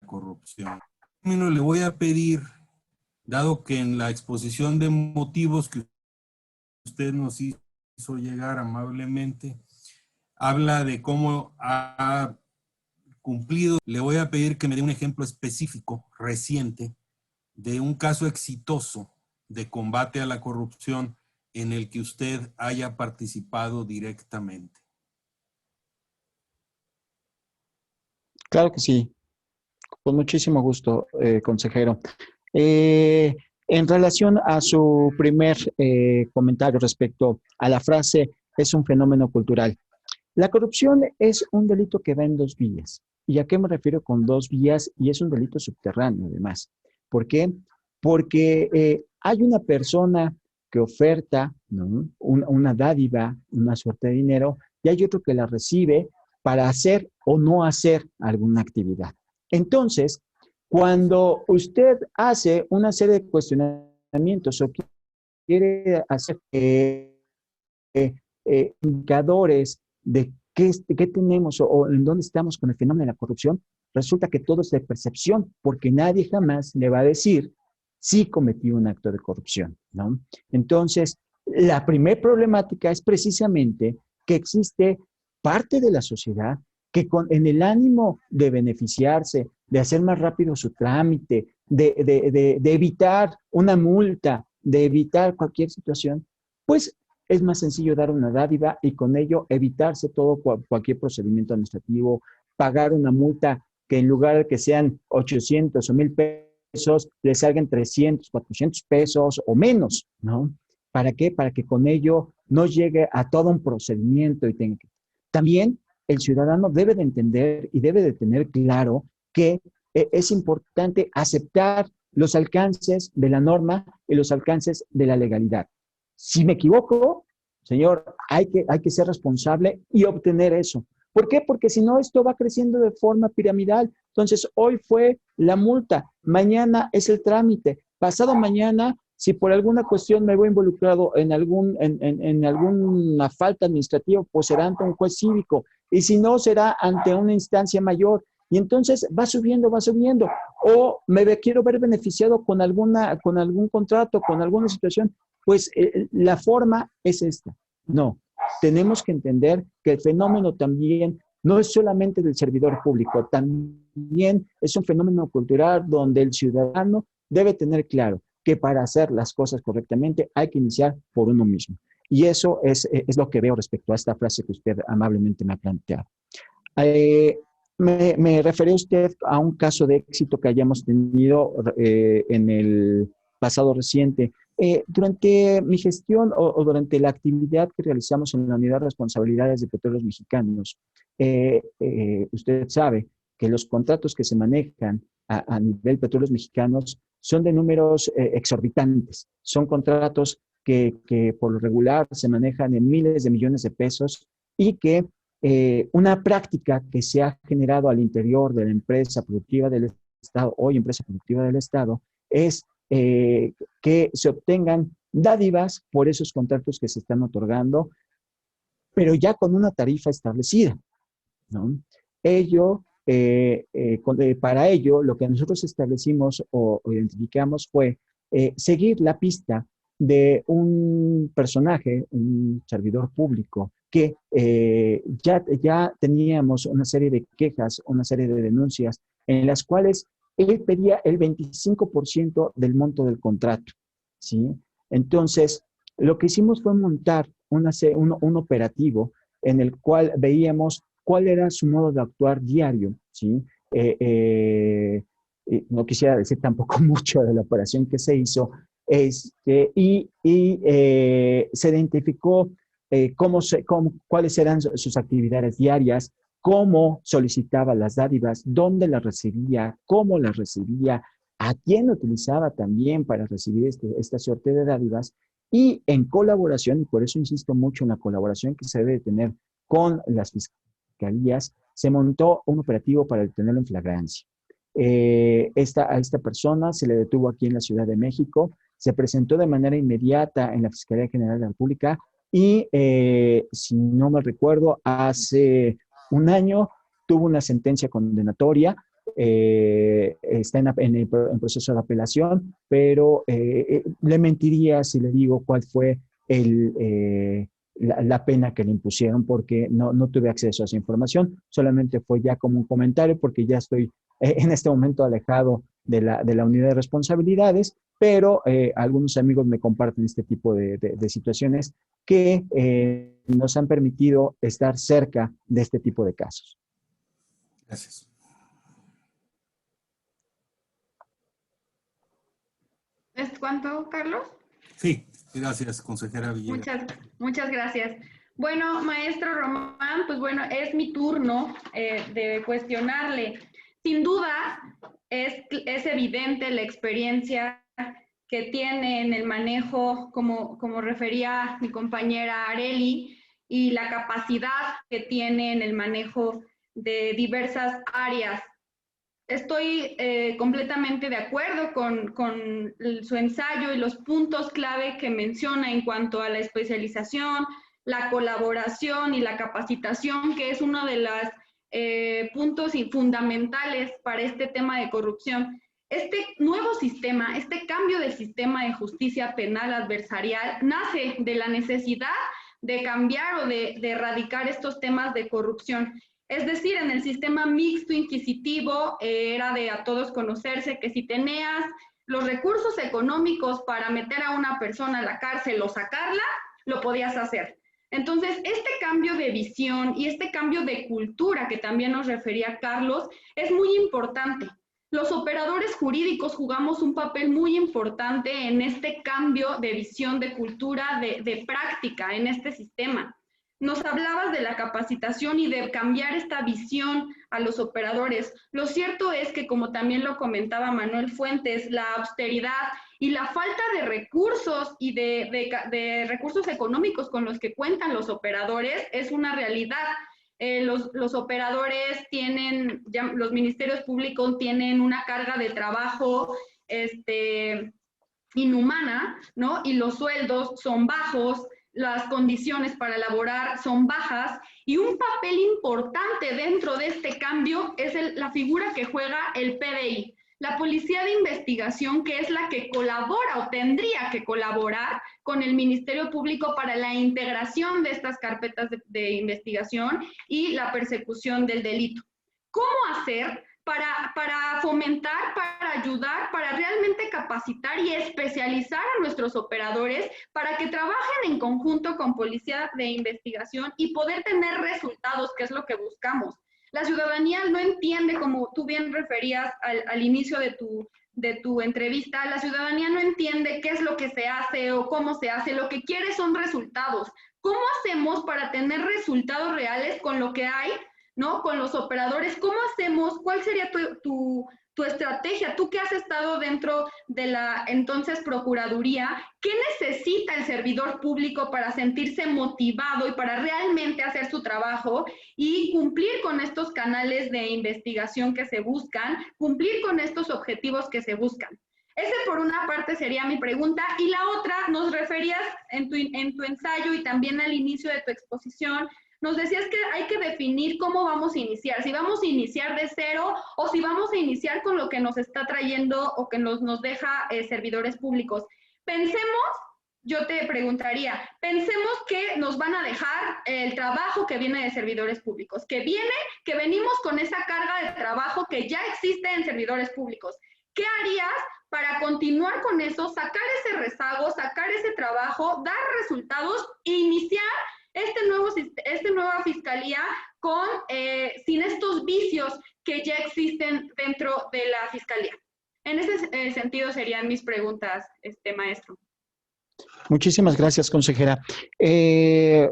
corrupción? Bueno, le voy a pedir, dado que en la exposición de motivos que usted nos hizo llegar amablemente, habla de cómo ha cumplido, le voy a pedir que me dé un ejemplo específico, reciente, de un caso exitoso de combate a la corrupción en el que usted haya participado directamente. Claro que sí. Con muchísimo gusto, consejero. En relación a su primer comentario respecto a la frase, es un fenómeno cultural. La corrupción es un delito que va en dos vías. ¿Y a qué me refiero con dos vías? Y es un delito subterráneo, además. ¿Por qué? Porque hay una persona que oferta, ¿no?, una dádiva, una suerte de dinero, y hay otro que la recibe para hacer o no hacer alguna actividad. Entonces, cuando usted hace una serie de cuestionamientos o quiere hacer indicadores de qué tenemos o en dónde estamos con el fenómeno de la corrupción, resulta que todo es de percepción, porque nadie jamás le va a decir si cometió un acto de corrupción, ¿no? Entonces, la primera problemática es precisamente que existe parte de la sociedad que en el ánimo de beneficiarse, de hacer más rápido su trámite, de evitar una multa, de evitar cualquier situación, pues es más sencillo dar una dádiva y con ello evitarse cualquier procedimiento administrativo, pagar una multa que en lugar de que sean 800 o 1000 pesos, le salgan 300, 400 pesos o menos, ¿no? ¿Para qué? Para que con ello no llegue a todo un procedimiento y tenga que... También el ciudadano debe de entender y debe de tener claro que es importante aceptar los alcances de la norma y los alcances de la legalidad. Si me equivoco, señor, hay que ser responsable y obtener eso. ¿Por qué? Porque si no, esto va creciendo de forma piramidal. Entonces, hoy fue la multa, mañana es el trámite, pasado mañana, si por alguna cuestión me veo involucrado en alguna falta administrativa, pues será ante un juez cívico, y si no, será ante una instancia mayor. Y entonces va subiendo, va subiendo. O quiero ver beneficiado con algún contrato, con alguna situación, pues la forma es esta. No, tenemos que entender que el fenómeno también no es solamente del servidor público, también es un fenómeno cultural donde el ciudadano debe tener claro que para hacer las cosas correctamente hay que iniciar por uno mismo. Y eso es lo que veo respecto a esta frase que usted amablemente me ha planteado. Me refería usted a un caso de éxito que hayamos tenido en el pasado reciente. Durante mi gestión o durante la actividad que realizamos en la Unidad de Responsabilidades de Petróleos Mexicanos, usted sabe que los contratos que se manejan a nivel Petróleos Mexicanos son de números exorbitantes. Son contratos que por lo regular se manejan en miles de millones de pesos y que una práctica que se ha generado al interior de la empresa productiva del Estado, hoy empresa productiva del Estado, es que se obtengan dádivas por esos contratos que se están otorgando, pero ya con una tarifa establecida, ¿no? Para ello, lo que nosotros establecimos o identificamos fue seguir la pista de un personaje, un servidor público, que ya teníamos una serie de quejas, una serie de denuncias en las cuales él pedía el 25% del monto del contrato, ¿sí? Entonces, lo que hicimos fue montar un operativo en el cual veíamos cuál era su modo de actuar diario, ¿sí? No quisiera decir tampoco mucho de la operación que se hizo, y se identificó cuáles eran sus actividades diarias, cómo solicitaba las dádivas, dónde las recibía, cómo las recibía, a quién utilizaba también para recibir esta suerte de dádivas, y en colaboración, y por eso insisto mucho en la colaboración que se debe tener con las fiscalías, se montó un operativo para detenerlo en flagrancia. A esta persona se le detuvo aquí en la Ciudad de México, se presentó de manera inmediata en la Fiscalía General de la República y, si no me recuerdo, hace un año tuvo una sentencia condenatoria, está en proceso de apelación, pero le mentiría si le digo cuál fue la pena que le impusieron, porque no tuve acceso a esa información, solamente fue ya como un comentario, porque ya estoy en este momento alejado de la unidad de responsabilidades, pero algunos amigos me comparten este tipo de situaciones que nos han permitido estar cerca de este tipo de casos. Gracias. cuánto, Carlos? Sí, gracias, consejera Villegas. Muchas gracias. Bueno, maestro Román, pues bueno, es mi turno de cuestionarle. Sin duda, es evidente la experiencia que tiene en el manejo, como refería mi compañera Areli, y la capacidad que tiene en el manejo de diversas áreas. Estoy completamente de acuerdo con su ensayo y los puntos clave que menciona en cuanto a la especialización, la colaboración y la capacitación, que es uno de los puntos fundamentales para este tema de corrupción. Este nuevo sistema, este cambio del sistema de justicia penal adversarial nace de la necesidad de cambiar o de erradicar estos temas de corrupción. Es decir, en el sistema mixto inquisitivo era de a todos conocerse que si tenías los recursos económicos para meter a una persona a la cárcel o sacarla, lo podías hacer. Entonces, este cambio de visión y este cambio de cultura que también nos refería Carlos es muy importante. Los operadores jurídicos jugamos un papel muy importante en este cambio de visión, de cultura, de práctica en este sistema. Nos hablabas de la capacitación y de cambiar esta visión a los operadores. Lo cierto es que, como también lo comentaba Manuel Fuentes, la austeridad y la falta de recursos y de recursos económicos con los que cuentan los operadores es una realidad. Los operadores tienen, los ministerios públicos tienen una carga de trabajo inhumana, ¿no? Y los sueldos son bajos, las condiciones para elaborar son bajas, y un papel importante dentro de este cambio es la figura que juega el PDI, la Policía de Investigación, que es la que colabora o tendría que colaborar con el Ministerio Público para la integración de estas carpetas de investigación y la persecución del delito. ¿Cómo hacer para fomentar, para ayudar, para realmente capacitar y especializar a nuestros operadores para que trabajen en conjunto con Policía de Investigación y poder tener resultados, que es lo que buscamos? La ciudadanía no entiende, como tú bien referías al inicio de tu entrevista, la ciudadanía no entiende qué es lo que se hace o cómo se hace, lo que quiere son resultados. ¿Cómo hacemos para tener resultados reales con lo que hay, ¿no? Con los operadores? ¿Cómo hacemos? ¿Cuál sería tu estrategia? Tú que has estado dentro de la entonces Procuraduría, ¿qué necesita el servidor público para sentirse motivado y para realmente hacer su trabajo y cumplir con estos canales de investigación que se buscan, cumplir con estos objetivos que se buscan? Ese por una parte sería mi pregunta. Y la otra, nos referías en tu ensayo y también al inicio de tu exposición, nos decías que hay que definir cómo vamos a iniciar, si vamos a iniciar de cero o si vamos a iniciar con lo que nos está trayendo o que nos deja servidores públicos. Pensemos, yo te preguntaría, pensemos que nos van a dejar el trabajo que viene de servidores públicos, que venimos con esa carga de trabajo que ya existe en servidores públicos. ¿Qué harías para continuar con eso, sacar ese rezago, sacar ese trabajo, dar resultados e iniciar esta nueva fiscalía sin estos vicios que ya existen dentro de la fiscalía? En ese sentido serían mis preguntas, maestro. Muchísimas gracias, consejera. Tiene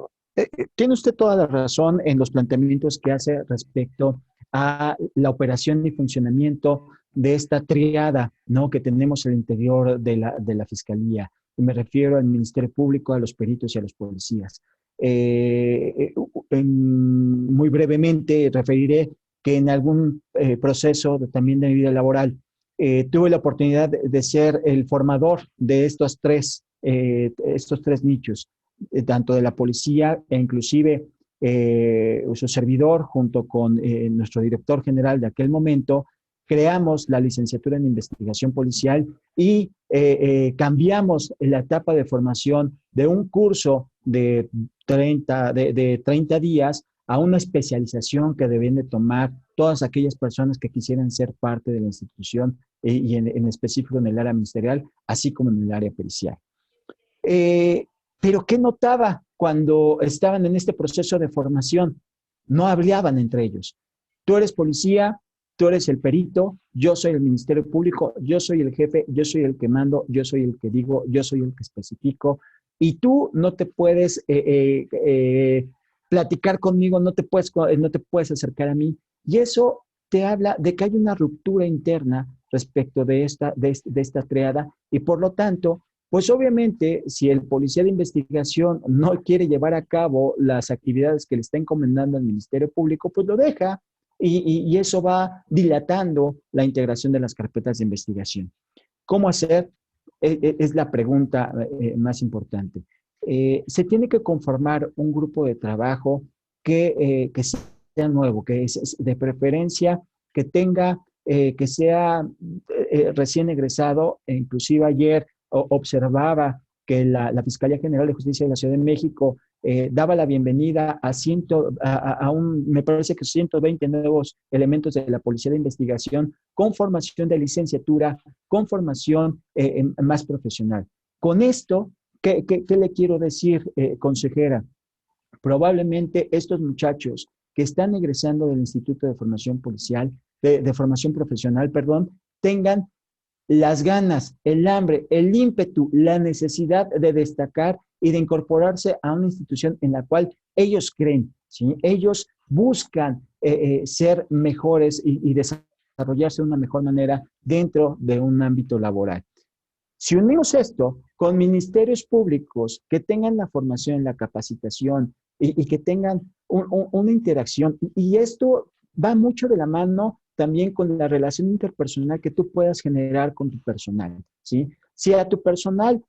usted toda la razón en los planteamientos que hace respecto a la operación y funcionamiento de esta triada, ¿no?, que tenemos al interior de la Fiscalía. Me refiero al Ministerio Público, a los peritos y a los policías. Muy brevemente referiré que en algún proceso también de mi vida laboral tuve la oportunidad de ser el formador de estos tres nichos, tanto de la policía e inclusive su servidor junto con nuestro director general de aquel momento, creamos la licenciatura en investigación policial y cambiamos la etapa de formación de un curso de 30 días a una especialización que deben de tomar todas aquellas personas que quisieran ser parte de la institución y en específico en el área ministerial, así como en el área pericial. Pero ¿qué notaba cuando estaban en este proceso de formación? No hablaban entre ellos. Tú eres policía, tú eres el perito, yo soy el Ministerio Público, yo soy el jefe, yo soy el que mando, yo soy el que digo, yo soy el que especifico, y tú no te puedes platicar conmigo, no te puedes acercar a mí. Y eso te habla de que hay una ruptura interna respecto de esta triada, y por lo tanto, pues obviamente, si el policía de investigación no quiere llevar a cabo las actividades que le está encomendando al Ministerio Público, pues lo deja, y eso va dilatando la integración de las carpetas de investigación. ¿Cómo hacer? Es la pregunta más importante. Se tiene que conformar un grupo de trabajo que sea nuevo, que es de preferencia que tenga, que sea recién egresado. Inclusive ayer observaba que la Fiscalía General de Justicia de la Ciudad de México daba la bienvenida me parece que 120 nuevos elementos de la Policía de Investigación con formación de licenciatura, con formación más profesional. Con esto, ¿qué le quiero decir, consejera? Probablemente estos muchachos que están egresando del Instituto de Formación Policial, de Formación Profesional, perdón, tengan las ganas, el hambre, el ímpetu, la necesidad de destacar y de incorporarse a una institución en la cual ellos creen, ¿sí? Ellos buscan ser mejores y desarrollarse de una mejor manera dentro de un ámbito laboral. Si unimos esto con ministerios públicos que tengan la formación, la capacitación y que tengan una interacción, y esto va mucho de la mano también con la relación interpersonal que tú puedas generar con tu personal, ¿sí? Si a tu personal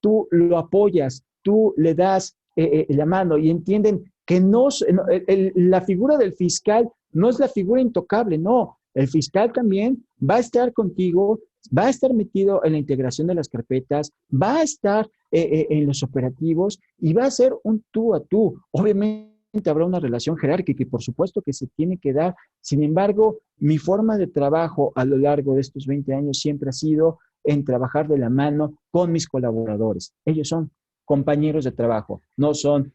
tú lo apoyas, tú le das la mano y entienden que la figura del fiscal no es la figura intocable, no. El fiscal también va a estar contigo, va a estar metido en la integración de las carpetas, va a estar en los operativos y va a ser un tú a tú. Obviamente habrá una relación jerárquica y por supuesto que se tiene que dar. Sin embargo, mi forma de trabajo a lo largo de estos 20 años siempre ha sido en trabajar de la mano con mis colaboradores. Ellos son compañeros de trabajo, no son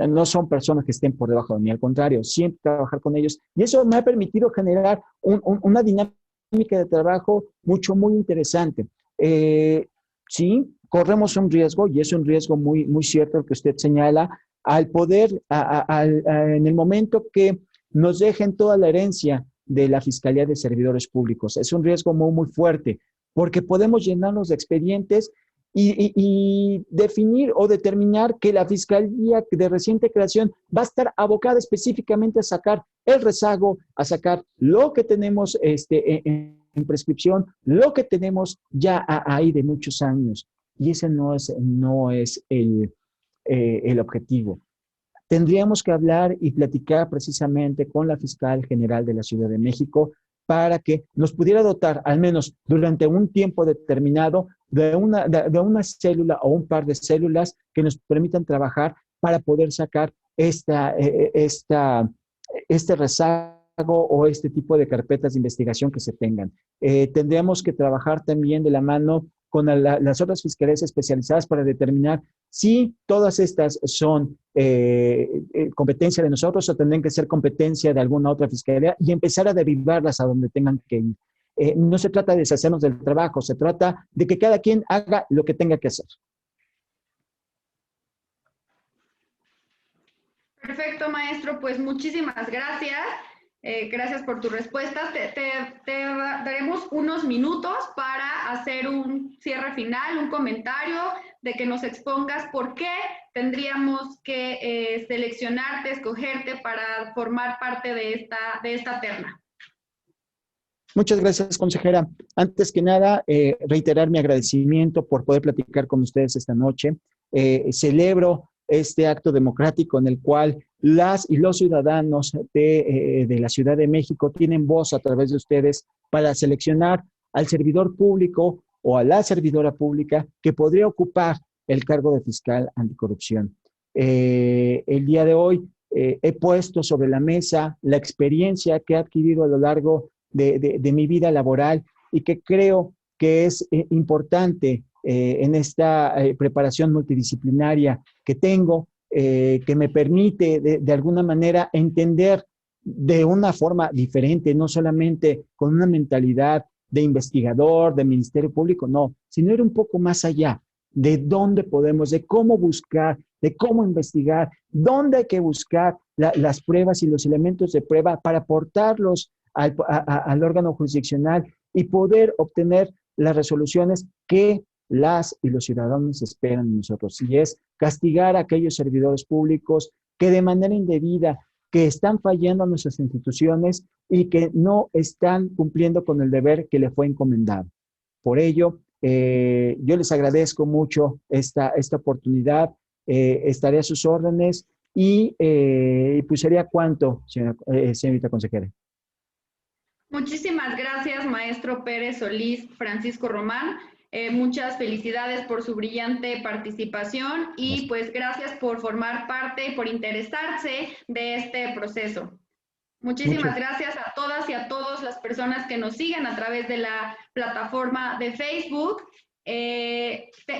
no son personas que estén por debajo de mí, al contrario, siempre trabajar con ellos. Y eso me ha permitido generar una dinámica de trabajo muy interesante. Sí, corremos un riesgo, y es un riesgo muy cierto el que usted señala, al poder, en el momento que nos dejen toda la herencia de la Fiscalía de Servidores Públicos. Es un riesgo muy fuerte, porque podemos llenarnos de expedientes y definir o determinar que la Fiscalía de reciente creación va a estar abocada específicamente a sacar el rezago, a sacar lo que tenemos en prescripción, lo que tenemos ya ahí de muchos años. Y ese no es el objetivo. Tendríamos que hablar y platicar precisamente con la Fiscal General de la Ciudad de México para que nos pudiera dotar, al menos durante un tiempo determinado, de una célula o un par de células que nos permitan trabajar para poder sacar este rezago o este tipo de carpetas de investigación que se tengan. Tendríamos que trabajar también de la mano con las otras fiscalías especializadas para determinar si todas estas son competencia de nosotros o tendrán que ser competencia de alguna otra fiscalía y empezar a derivarlas a donde tengan que ir. No se trata de deshacernos del trabajo, se trata de que cada quien haga lo que tenga que hacer. Perfecto, maestro. Pues muchísimas gracias. Gracias por tu respuesta. Te daremos unos minutos para hacer un cierre final, un comentario de que nos expongas por qué tendríamos que seleccionarte, escogerte para formar parte de esta terna. Muchas gracias, consejera. Antes que nada, reiterar mi agradecimiento por poder platicar con ustedes esta noche. Celebro este acto democrático en el cual las y los ciudadanos de la Ciudad de México tienen voz a través de ustedes para seleccionar al servidor público o a la servidora pública que podría ocupar el cargo de fiscal anticorrupción. El día de hoy he puesto sobre la mesa la experiencia que he adquirido a lo largo de mi vida laboral y que creo que es importante en esta preparación multidisciplinaria que tengo, que me permite de alguna manera entender de una forma diferente, no solamente con una mentalidad de investigador, de Ministerio Público, no, sino ir un poco más allá de dónde podemos, de cómo buscar, de cómo investigar, dónde hay que buscar las pruebas y los elementos de prueba para aportarlos al órgano jurisdiccional y poder obtener las resoluciones que las y los ciudadanos esperan de nosotros. Y es castigar a aquellos servidores públicos que de manera indebida, que están fallando a nuestras instituciones y que no están cumpliendo con el deber que le fue encomendado. Por ello, yo les agradezco mucho esta oportunidad, estaré a sus órdenes y pues sería cuánto, señorita consejera. Muchísimas gracias, maestro Pérez Solís Francisco Román. Muchas felicidades por su brillante participación y pues gracias por formar parte y por interesarse de este proceso. Muchísimas gracias a todas y a todos las personas que nos siguen a través de la plataforma de Facebook.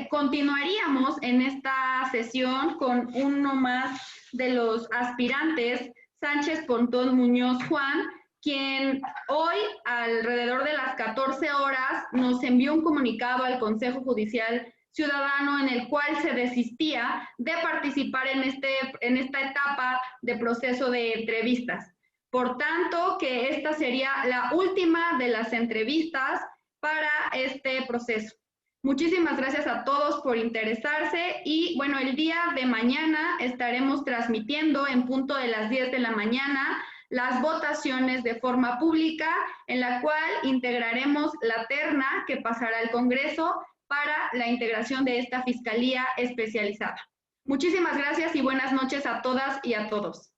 Continuaríamos en esta sesión con uno más de los aspirantes, Sánchez Pontón Muñoz Juan, quien hoy alrededor de las 14 horas nos envió un comunicado al Consejo Judicial Ciudadano en el cual se desistía de participar en esta etapa de proceso de entrevistas. Por tanto, que esta sería la última de las entrevistas para este proceso. Muchísimas gracias a todos por interesarse y bueno, el día de mañana estaremos transmitiendo en punto de las 10 de la mañana las votaciones de forma pública en la cual integraremos la terna que pasará al Congreso para la integración de esta Fiscalía Especializada. Muchísimas gracias y buenas noches a todas y a todos.